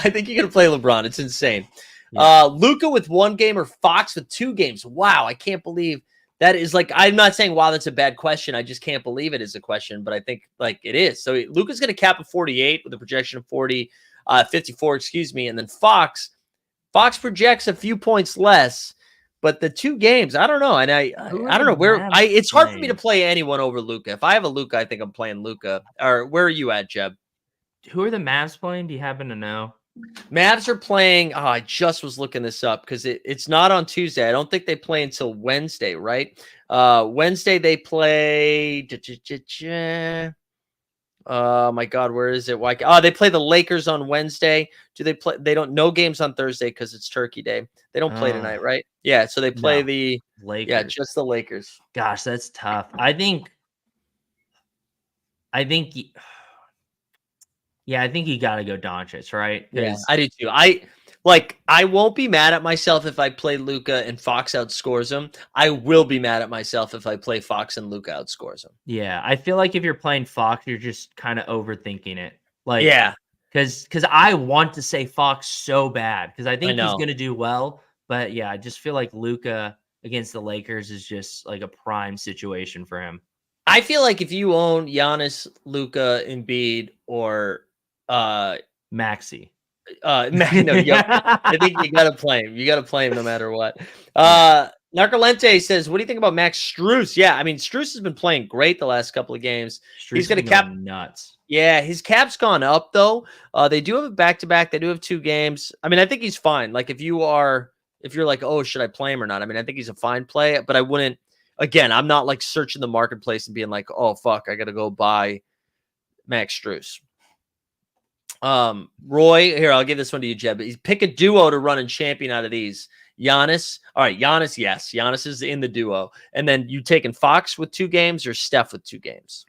think you're gonna play LeBron. It's insane. Yeah. Luca with 1 game or Fox with 2 games. Wow, I can't believe that is like. I'm not saying wow, that's a bad question. I just can't believe it is a question, but I think like it is. So Luca's gonna cap a 48 with a projection of 54. Excuse me, and then Fox projects a few points less. But the 2 games, I don't know, and I don't know where I. It's hard for me to play anyone over Luca. If I have a Luca, I think I'm playing Luca. Or where are you at, Jeb? Who are the Mavs playing? Do you happen to know? Mavs are playing. Oh, I just was looking this up because it's not on Tuesday. I don't think they play until Wednesday, right? Wednesday they play. Oh my God, where is it? Why? Oh, they play the Lakers on Wednesday. Do they play? They don't. No games on Thursday because it's Turkey Day. They don't play tonight, right? Yeah, so they play No. the Lakers. just the Lakers. Gosh, that's tough. I think yeah, I think you got to go Doncic, right? Yeah, I do too. I won't be mad at myself if I play Luca and Fox outscores him. I will be mad at myself if I play Fox and Luca outscores him. Yeah, I feel like if you're playing Fox, you're just kind of overthinking it. Like, yeah, because I want to say Fox so bad because I I think he's know. going to do well. But yeah, I just feel like Luca against the Lakers is just like a prime situation for him. I feel like if you own Giannis, Luca, Embiid, or Maxi. No, yep. I think you gotta play him. You gotta play him no matter what. Yeah. Narcolente says, "What do you think about Max Strus?" Yeah, I mean, Strus has been playing great the last couple of games. Struess He's has gonna been cap. going nuts. Yeah, his cap's gone up though. They do have a back-to-back. They do have 2 games. I mean, I think he's fine. Like if you're like, oh, should I play him or not? I mean, I think he's a fine play, but I wouldn't. Again, I'm not like searching the marketplace and being like, oh fuck, I gotta go buy Max Strus. Roy, here, I'll give this one to you, Jeb. He's pick a duo to run and champion out of these. Giannis. All right, Giannis, yes. Giannis is in the duo. And then you taking Fox with 2 games or Steph with 2 games?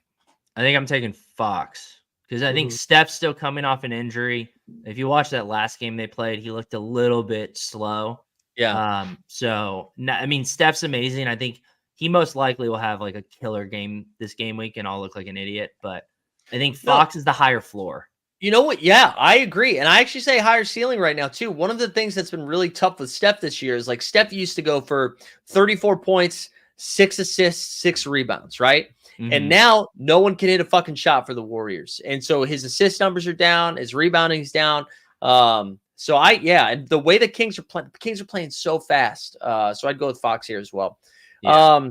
I think I'm taking Fox because I think Steph's still coming off an injury. If you watch that last game they played, he looked a little bit slow. Yeah. I mean, Steph's amazing. I think he most likely will have like a killer game this game week, and I'll look like an idiot. But I think Fox is the higher floor. You know what? Yeah, I agree. And I actually say higher ceiling right now, too. One of the things that's been really tough with Steph this year is like Steph used to go for 34 points, 6 assists, 6 rebounds, right? And now no one can hit a fucking shot for the Warriors. And so his assist numbers are down, his rebounding is down. And the way the Kings are playing so fast. So I'd go with Fox here as well. Yeah.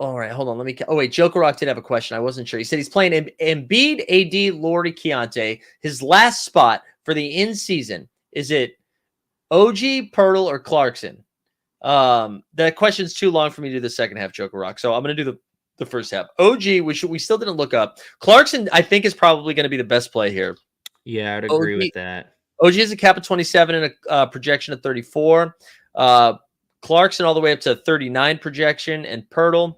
All right, hold on. Oh, wait. Joker Rock did have a question. I wasn't sure. He said he's playing Embiid, AD, Lordy, Keontae. His last spot for the in-season, is it OG, Pirtle, or Clarkson? That question's too long for me to do the second half, Joker Rock. So I'm going to do the first half. OG, we still didn't look up. Clarkson, I think, is probably going to be the best play here. Yeah, I'd agree with that. OG is a cap of 27 and a projection of 34. Clarkson all the way up to 39 projection, and Pirtle.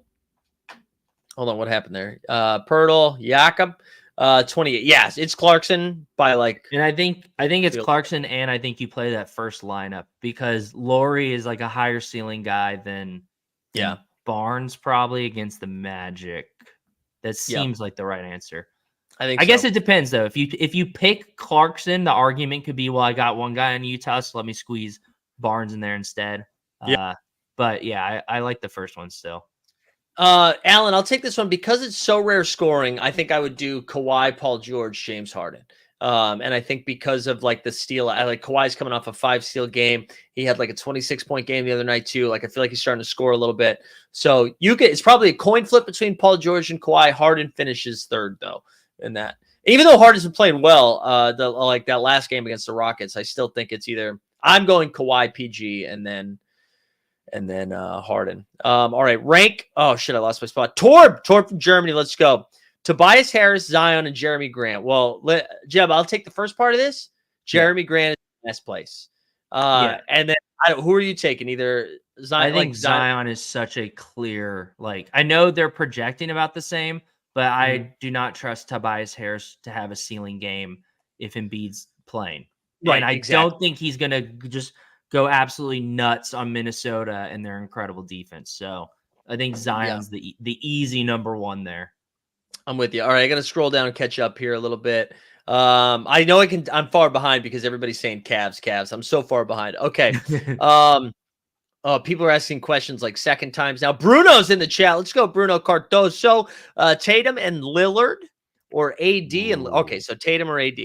Hold on, what happened there? Pirtle, Jakob, 28. Yes, it's Clarkson by like. And I think it's Clarkson, and I think you play that first lineup because Laurie is like a higher ceiling guy than Barnes probably against the Magic. That seems like the right answer. I guess it depends though. If you pick Clarkson, the argument could be, well, I got one guy in Utah, so let me squeeze Barnes in there instead. But yeah, I like the first one still. Alan, I'll take this one because it's so rare scoring. I think I would do Kawhi, Paul George, James Harden. And I think because of like the steal, I like Kawhi's coming off a 5 steal game. He had like a 26-point game the other night too. Like I feel like he's starting to score a little bit. So it's probably a coin flip between Paul George and Kawhi. Harden finishes third though in that. Even though Harden's been playing well, that last game against the Rockets, I still think it's either I'm going Kawhi, PG, and then Harden. All right, rank. Oh shit, I lost my spot. Torb from Germany. Let's go. Tobias Harris, Zion, and Jeremy Grant. Well, Jeb, I'll take the first part of this. Jeremy Grant is in last place. And then who are you taking? Either Zion. I think Zion is such a clear. Like I know they're projecting about the same, but I do not trust Tobias Harris to have a ceiling game if Embiid's playing. Right, and I don't think he's gonna just go absolutely nuts on Minnesota and their incredible defense. So I think Zion's the easy number one there. I'm with you. All right, I got to scroll down and catch up here a little bit. I know I'm far behind because everybody's saying Cavs. I'm so far behind. Okay. People are asking questions like second times now. Bruno's in the chat. Let's go, Bruno Cardoso. Tatum and Lillard or AD and okay, so Tatum or AD.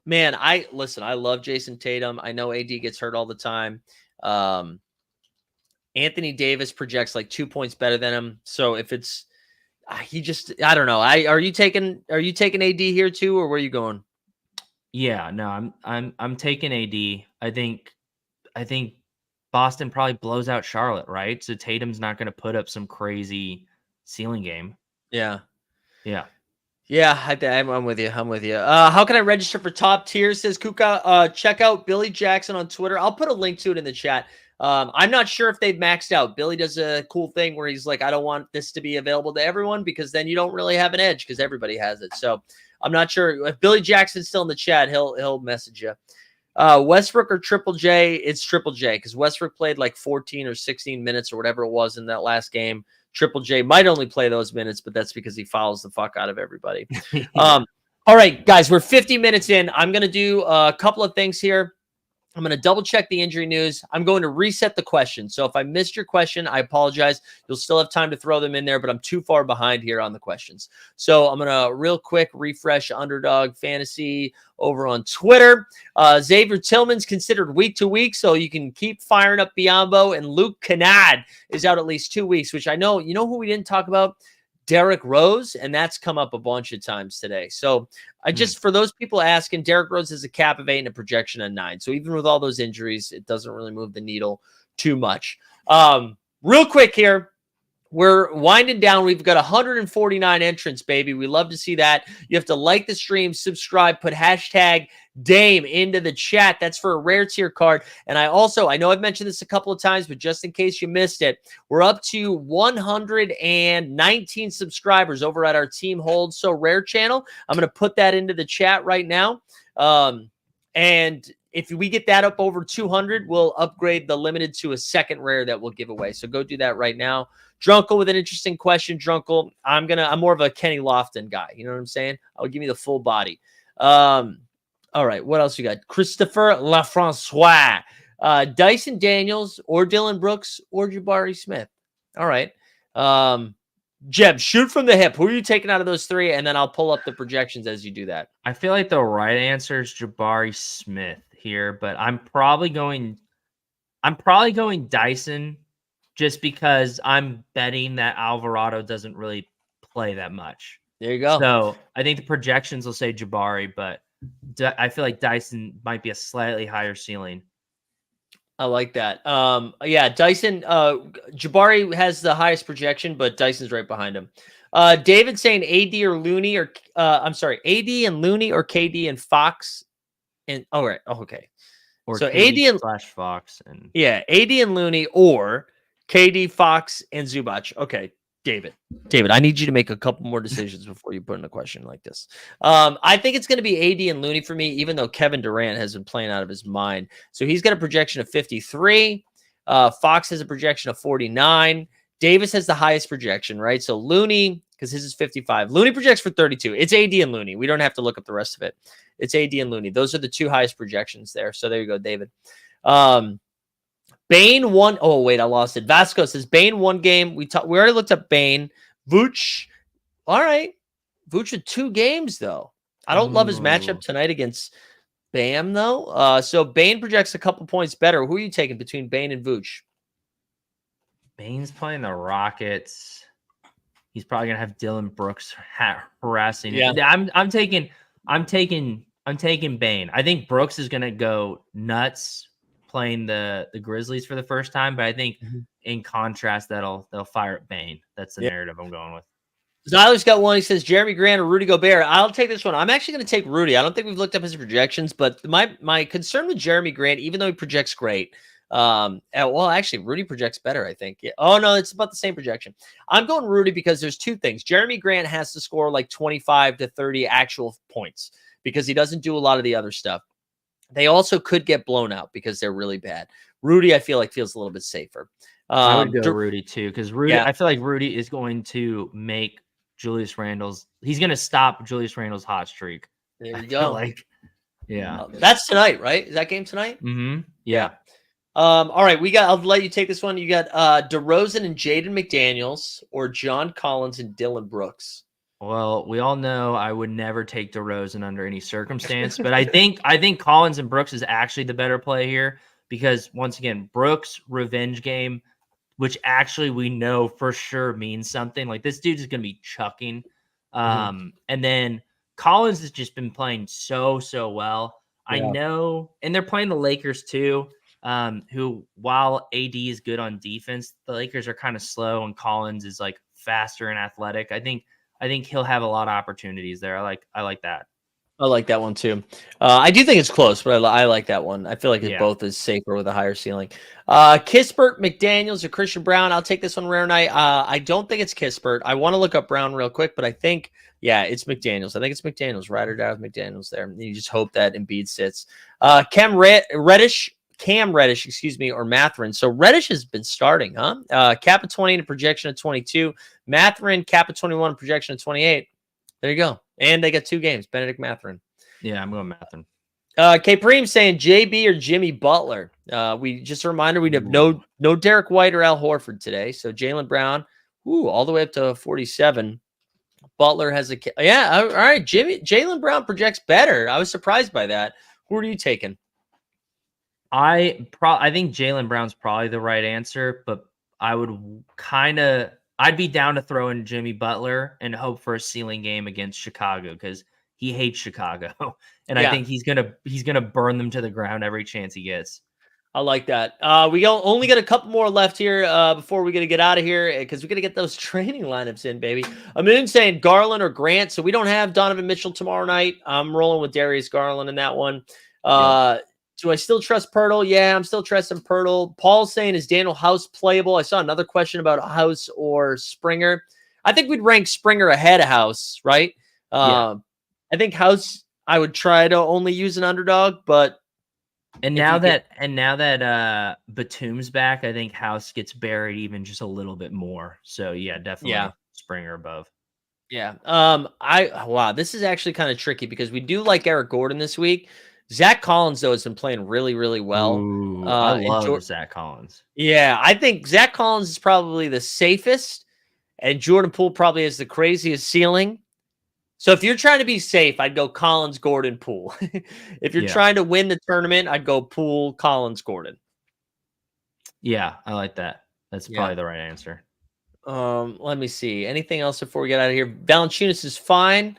Man, I love Jason Tatum. I know AD gets hurt all the time. Anthony Davis projects like 2 points better than him. So if it's I don't know. Are you taking AD here too, or where are you going? Yeah, no, I'm taking AD. I think Boston probably blows out Charlotte, right? So Tatum's not going to put up some crazy ceiling game. Yeah. Yeah, I'm with you. How can I register for top tier? Says Kuka. Check out Billy Jackson on Twitter. I'll put a link to it in the chat. I'm not sure if they've maxed out. Billy does a cool thing where he's like, I don't want this to be available to everyone because then you don't really have an edge because everybody has it. So I'm not sure if Billy Jackson's still in the chat. He'll message you. Westbrook or Triple J? It's Triple J because Westbrook played like 14 or 16 minutes or whatever it was in that last game. Triple J might only play those minutes, but that's because he fouls the fuck out of everybody. All right, guys, we're 50 minutes in. I'm going to do a couple of things here. I'm going to double check the injury news. I'm going to reset the question. So if I missed your question, I apologize. You'll still have time to throw them in there, but I'm too far behind here on the questions. So I'm going to real quick refresh Underdog Fantasy over on Twitter. Xavier Tillman's considered week to week, so you can keep firing up Biombo. And Luke Kennard is out at least 2 weeks, which I know, you know who we didn't talk about? Derrick Rose, and that's come up a bunch of times today. So I just, for those people asking, Derrick Rose is a cap of 8 and a projection of 9. So even with all those injuries, it doesn't really move the needle too much. Real quick here, we're winding down. We've got 149 entrants, baby. We love to see that. You have to like the stream, subscribe, put hashtag Dame into the chat. That's for a rare tier card. And I know I've mentioned this a couple of times, but just in case you missed it, we're up to 119 subscribers over at our Team Hold So Rare channel. I'm going to put that into the chat right now. And if we get that up over 200, we'll upgrade the limited to a second rare that we'll give away. So go do that right now. Drunkle with an interesting question. Drunkle, I'm more of a Kenny Lofton guy. You know what I'm saying? I'll give you the full body. All right, what else you got? Christopher Lafrancois, Dyson Daniels, or Dylan Brooks, or Jabari Smith. All right. Jeb, shoot from the hip. Who are you taking out of those three? And then I'll pull up the projections as you do that. I feel like the right answer is Jabari Smith here, but I'm probably going Dyson just because I'm betting that Alvarado doesn't really play that much. There you go. So I think the projections will say Jabari, but I feel like Dyson might be a slightly higher ceiling. I like that. Yeah, Dyson, Jabari has the highest projection, but Dyson's right behind him. David saying AD or Looney, or AD and Looney, or KD and Fox. And right. Oh, okay. Or so KD AD and Fox and AD and Looney, or KD, Fox, and Zubac. Okay, David, I need you to make a couple more decisions before you put in a question like this. I think it's going to be AD and Looney for me, even though Kevin Durant has been playing out of his mind. So he's got a projection of 53. Fox has a projection of 49. Davis has the highest projection, right? So Looney, because his is 55. Looney projects for 32. It's AD and Looney. We don't have to look up the rest of it. It's AD and Looney. Those are the two highest projections there. So there you go, David. Bane won. Oh, wait, I lost it. Vasco says Bane one game. We already looked up Bane. Vooch. All right. Vooch with 2 games, though. I don't love his matchup tonight against Bam, though. So Bane projects a couple points better. Who are you taking between Bane and Vooch? Bane's playing the Rockets. He's probably gonna have Dylan Brooks harassing him. Yeah. I'm taking Bane. I think Brooks is gonna go nuts playing the Grizzlies for the first time, but I think in contrast they'll fire at Bane. That's the narrative I'm going with. Zyler's got one. He says Jeremy Grant or Rudy Gobert. I'll take this one. I'm actually going to take Rudy. I don't think we've looked up his projections, but my concern with Jeremy Grant, even though he projects great, actually Rudy projects better, I think. Yeah. Oh no, it's about the same projection. I'm going Rudy because there's 2 things. Jeremy Grant has to score like 25 to 30 actual points because he doesn't do a lot of the other stuff. They also could get blown out because they're really bad. Rudy, I feel like, feels a little bit safer. I would go Rudy too, because Rudy, I feel like Rudy is going to make Julius Randle's. He's going to stop Julius Randle's hot streak. There you go. That's tonight, right? Is that game tonight? Mm-hmm. Yeah. All right, I'll let you take this one. You got DeRozan and Jaden McDaniels, or John Collins and Dylan Brooks. Well, we all know I would never take DeRozan under any circumstance, but I think Collins and Brooks is actually the better play here because, once again, Brooks' revenge game, which actually we know for sure means something. Like, this dude is going to be chucking. And then Collins has just been playing so well. Yeah. I know, and they're playing the Lakers too, who, while AD is good on defense, the Lakers are kind of slow, and Collins is like faster and athletic. I think he'll have a lot of opportunities there. I like that. I like that one too. I do think it's close, but I like that one. I feel like it both is safer with a higher ceiling. Kispert, McDaniels, or Christian Brown. I'll take this one rare night. I don't think it's Kispert. I want to look up Brown real quick, but I think, it's McDaniels. I think it's McDaniels. Ride or die with McDaniels there. You just hope that Embiid sits. Cam Reddish, or Mathurin. So Reddish has been starting, huh? Cap of 20 and a projection of 22. Mathurin, cap of 21, projection of 28. There you go. And they got 2 games. Benedict Mathurin. Yeah, I'm going Mathurin. K Preem saying JB or Jimmy Butler. We just a reminder we have no Derek White or Al Horford today. So Jaylen Brown, all the way up to 47. Butler has all right. Jaylen Brown projects better. I was surprised by that. Who are you taking? I think Jaylen Brown's probably the right answer, but I would I'd be down to throw in Jimmy Butler and hope for a ceiling game against Chicago because he hates Chicago, and I think he's gonna burn them to the ground every chance he gets. I like that. We only got a couple more left here before we're going to get out of here because we're going to get those training lineups in, baby. I'm in saying Garland or Grant, so we don't have Donovan Mitchell tomorrow night. I'm rolling with Darius Garland in that one. Do I still trust Pirtle? Yeah, I'm still trusting Pirtle. Paul's saying, is Daniel House playable? I saw another question about House or Springer. I think we'd rank Springer ahead of House, right? I think House, I would try to only use an underdog, but And now that Batum's back, I think House gets buried even just a little bit more. So definitely Springer above. Yeah. Wow, this is actually kind of tricky because we do like Eric Gordon this week. Zach Collins, though, has been playing really, really well. I love Zach Collins. Yeah, I think Zach Collins is probably the safest, and Jordan Poole probably has the craziest ceiling. So if you're trying to be safe, I'd go Collins, Gordon, Poole. If you're trying to win the tournament, I'd go Poole, Collins, Gordon. Yeah, I like that. That's probably the right answer. Let me see. Anything else before we get out of here? Valanciunas is fine.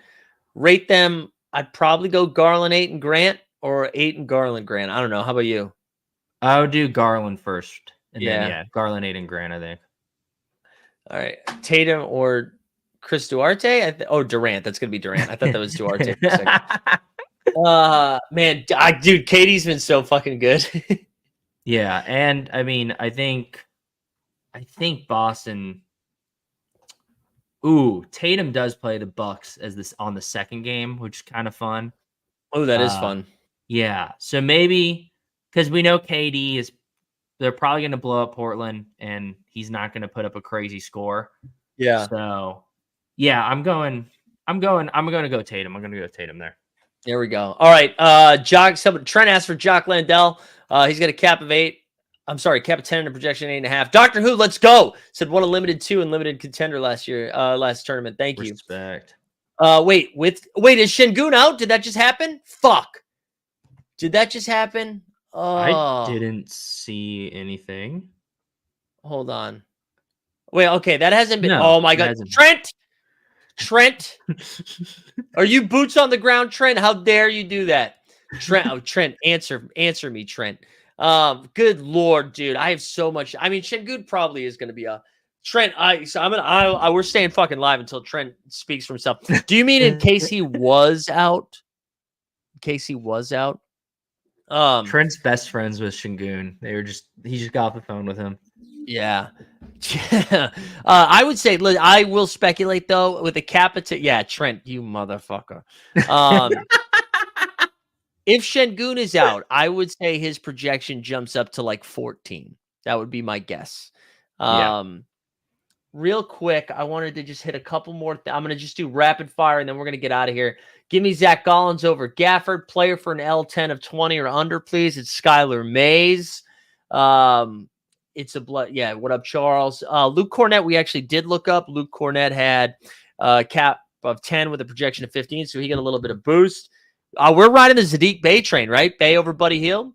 Rate them. I'd probably go Garland, Ayton, Grant, or Ayton, Garland, Grant. I don't know. How about you? I would do Garland first, and then Garland, Ayton, Grant. I think. All right, Tatum or Chris Duarte? Durant. That's gonna be Durant. I thought that was Duarte for a second. Man, dude, Katie's been so fucking good. Yeah, and I mean, I think Boston. Ooh, Tatum does play the Bucks as this on the second game, which is kind of fun. Oh, that is fun. Yeah, so maybe because we know KD they're probably going to blow up Portland, and he's not going to put up a crazy score. Yeah. So, yeah, I'm going to go Tatum. I'm going to go Tatum there. There we go. All right. Trent asked for Jock Landell. He's got a cap of 8. I'm sorry, cap of 10 and a projection 8.5. Doctor Who, let's go. Said won a limited 2 and limited contender last tournament. Thank you. Respect. Wait, is Şengün out? Did that just happen? Fuck. Did that just happen? I didn't see anything. Hold on. Wait, okay, that hasn't been. No, oh my god, Trent, are you boots on the ground, Trent? How dare you do that, Trent? Trent, answer me, Trent. Good lord, dude, I have so much. I mean, Şengün probably is going to be a Trent. We're staying fucking live until Trent speaks for himself. Do you mean in case he was out? In case he was out. Trent's best friends with Şengün. He just got off the phone with him. Yeah. I would say, I will speculate though with the capita. Yeah, Trent, you motherfucker. If Şengün is out, I would say his projection jumps up to like 14. That would be my guess. Real quick, I wanted to just hit a couple more. I'm going to just do rapid fire, and then we're going to get out of here. Give me Zach Collins over Gafford. Player for an L10 of 20 or under, please. It's Skylar Mays. It's a blood. Yeah, what up, Charles? Luke Cornett, we actually did look up. Luke Cornett had a cap of 10 with a projection of 15, so he got a little bit of boost. We're riding the Sadiq Bey train, right? Bey over Buddy Hield?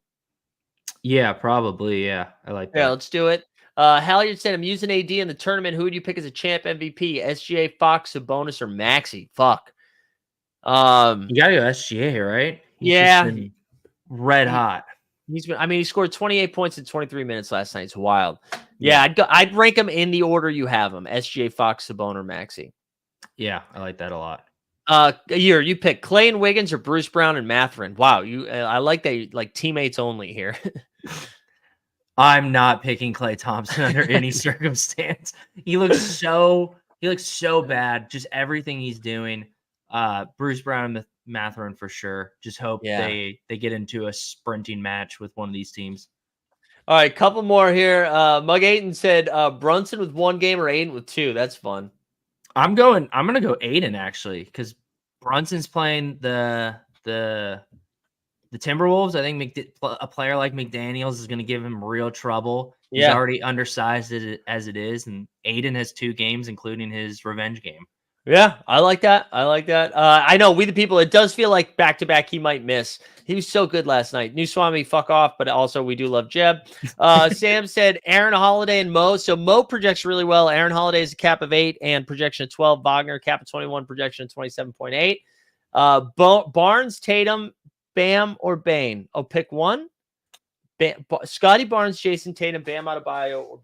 Yeah, probably. Yeah, I like that. Yeah, let's do it. Halyard said, I'm using AD in the tournament. Who would you pick as a champ MVP? SGA, Fox, Sabonis, or Maxey? Fuck. You gotta go SGA here, right? He's red hot. He scored 28 points in 23 minutes last night. It's wild. Yeah, I'd rank him in the order you have him. SGA, Fox, Sabonis, or Maxey. Yeah, I like that a lot. You pick Clay and Wiggins or Bruce Brown and Mathurin. Wow, I like that you like teammates only here. I'm not picking Klay Thompson under any circumstance. He looks so bad. Just everything he's doing. Bruce Brown and Mathurin for sure. Just hope they get into a sprinting match with one of these teams. All right, couple more here. Mug Ayton said Brunson with 1 game or Ayton with 2. That's fun. I'm gonna go Ayton actually because Brunson's playing the the Timberwolves, I think a player like McDaniels is going to give him real trouble. He's Yeah. already undersized as it is, and Aiden has 2 games, including his revenge game. Yeah, I like that. I like that. I know we the people, it does feel like back-to-back he might miss. He was so good last night. New Swami, fuck off, but also we do love Jeb. Sam said Aaron Holiday and Mo. So Mo projects really well. Aaron Holiday is a cap of 8 and projection of 12. Wagner, cap of 21, projection of 27.8. Barnes, Tatum, Bam, or Bane? Oh, pick one. Scotty Barnes, Jason Tatum, Bam Adebayo.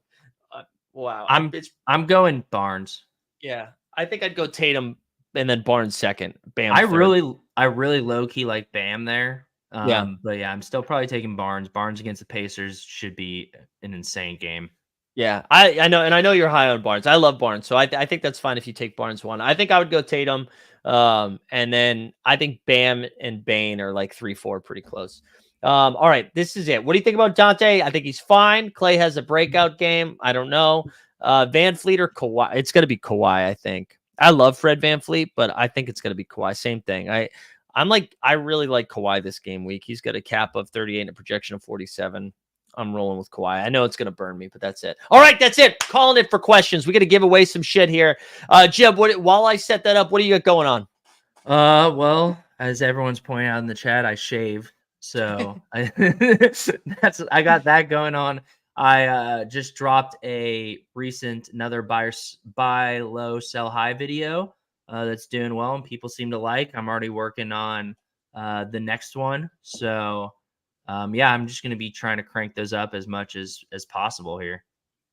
Wow. I'm going Barnes. Yeah. I think I'd go Tatum and then Barnes second. Bam. I third. really low key like Bam there. Yeah. But yeah, I'm still probably taking Barnes. Barnes against the Pacers should be an insane game. Yeah. I know, and I know you're high on Barnes. I love Barnes, so I think that's fine if you take Barnes one. I think I would go Tatum, and then I think Bam and Bane are like 3-4, pretty close. All right, this is it. What do you think about Dante? I think he's fine. Clay has a breakout game. I don't know. Van Fleet or Kawhi? It's going to be Kawhi, I think. I love Fred Van Fleet, but I think it's going to be Kawhi. Same thing. I really like Kawhi this game week. He's got a cap of 38 and a projection of 47. I'm rolling with Kawhi. I know it's going to burn me, but that's it. All right, that's it. Calling it for questions. We got to give away some shit here. Jeb, while I set that up, what do you got going on? Well, as everyone's pointing out in the chat, I shave. So I got that going on. I just dropped another buy low, sell high video that's doing well and people seem to like. I'm already working on the next one. So yeah, I'm just going to be trying to crank those up as much as possible here.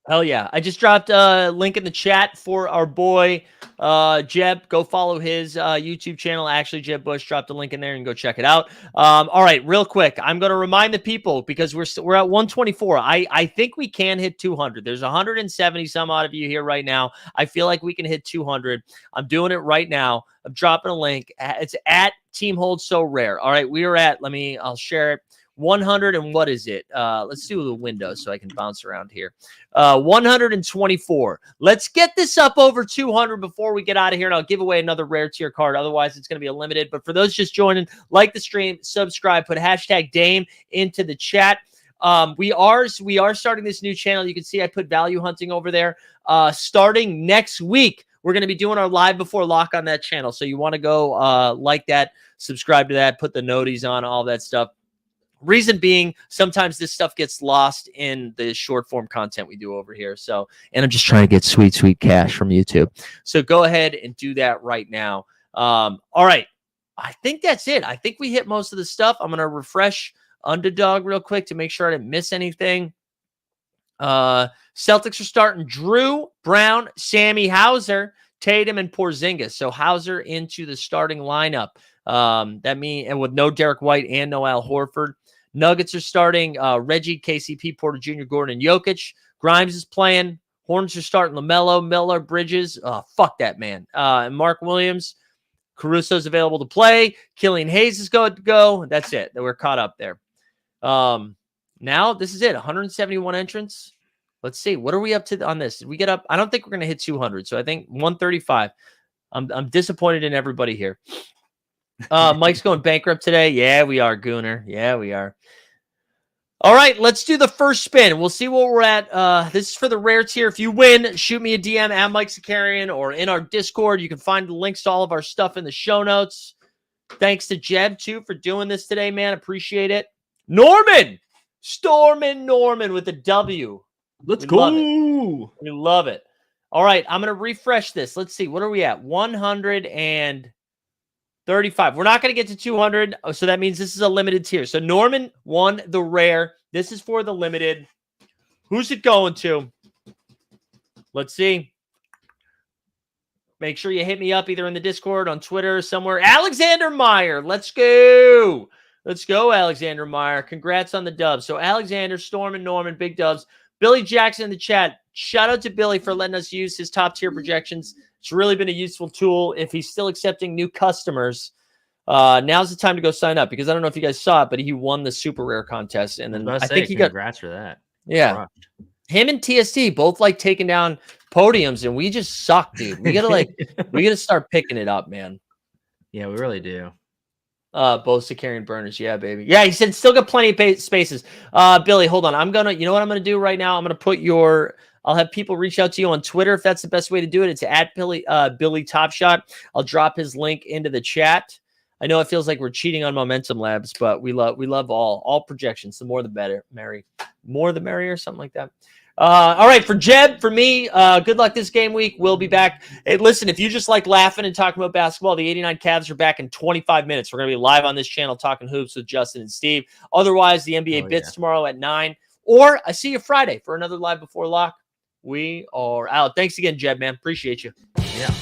Hell yeah. I just dropped a link in the chat for our boy, Jeb. Go follow his YouTube channel. Actually, Jeb Bush dropped a link in there and go check it out. All right, real quick. I'm going to remind the people because we're at 124. I think we can hit 200. There's 170 some odd of you here right now. I feel like we can hit 200. I'm doing it right now. I'm dropping a link. It's at Team Hold So Rare. All right, we are at, I'll share it. 100 and what is it? Let's do the window so I can bounce around here. 124. Let's get this up over 200 before we get out of here, and I'll give away another rare tier card. Otherwise, it's going to be a limited. But for those just joining, like the stream, subscribe, put hashtag Dame into the chat. We are starting this new channel. You can see I put value hunting over there. Starting next week, we're going to be doing our live before lock on that channel. So you want to go like that, subscribe to that, put the noties on, all that stuff. Reason being, sometimes this stuff gets lost in the short form content we do over here. So, and I'm just trying to get sweet cash from YouTube. So go ahead and do that right now. All right. I think that's it. I think we hit most of the stuff. I'm going to refresh Underdog real quick to make sure I didn't miss anything. Celtics are starting Drew, Brown, Sammy Hauser, Tatum, and Porzingis. So Hauser into the starting lineup. That means, and with no Derek White and no Al Horford. Nuggets are starting Reggie, KCP, Porter Jr., Gordon, and Jokic. Grimes is playing. Hornets are starting LaMelo, Miller, Bridges. Fuck that man. And Mark Williams. Caruso's available to play. Killian Hayes is going to go. That's it. We're caught up there. Now this is it. 171 entrants. Let's see. What are we up to on this? Did we get up? I don't think we're going to hit 200. So I think 135. I'm disappointed in everybody here. Mike's going bankrupt today. Yeah, we are, Gooner. Yeah, we are. All right, let's do the first spin. We'll see where we're at. This is for the rare tier. If you win, shoot me a DM at Mike Sakarian or in our Discord. You can find the links to all of our stuff in the show notes. Thanks to Jeb, too, for doing this today, man. Appreciate it. Norman! Stormin' Norman with a W. Let's go. We love it. All right, I'm going to refresh this. Let's see. What are we at? 135. We're not going to get to 200, so that means this is a limited tier. So Norman won the rare. This is for the limited. Who's it going to? Let's see. Make sure you hit me up either in the Discord, on Twitter, somewhere. Alexander Meyer. Let's go. Let's go, Alexander Meyer. Congrats on the dub. So Alexander, Storm, and Norman, big dubs. Billy Jackson in the chat. Shout out to Billy for letting us use his top tier projections. It's really been a useful tool. If he's still accepting new customers, now's the time to go sign up, because I don't know if you guys saw it, but he won the super rare contest. And then I think he got congrats for that. Yeah. Crushed. Him and TST both like taking down podiums, and we just suck, dude. We gotta we gotta start picking it up, man. Yeah, we really do. Bosa carrying burners. Yeah, baby. Yeah, he said still got plenty of spaces. Billy, hold on. You know what I'm gonna do right now? I'm gonna put I'll have people reach out to you on Twitter if that's the best way to do it. It's at Billy Top Shot. I'll drop his link into the chat. I know it feels like we're cheating on Momentum Labs, but we love all projections. The more the better, more the merrier, something like that. All right, for Jeb, for me, good luck this game week. We'll be back. Hey, listen, if you just like laughing and talking about basketball, the 89 Cavs are back in 25 minutes. We're going to be live on this channel talking hoops with Justin and Steve. Otherwise, the NBA Bits tomorrow at 9. Or I see you Friday for another Live Before Lock. We are out. Thanks again, Jeb, man. Appreciate you. Yeah.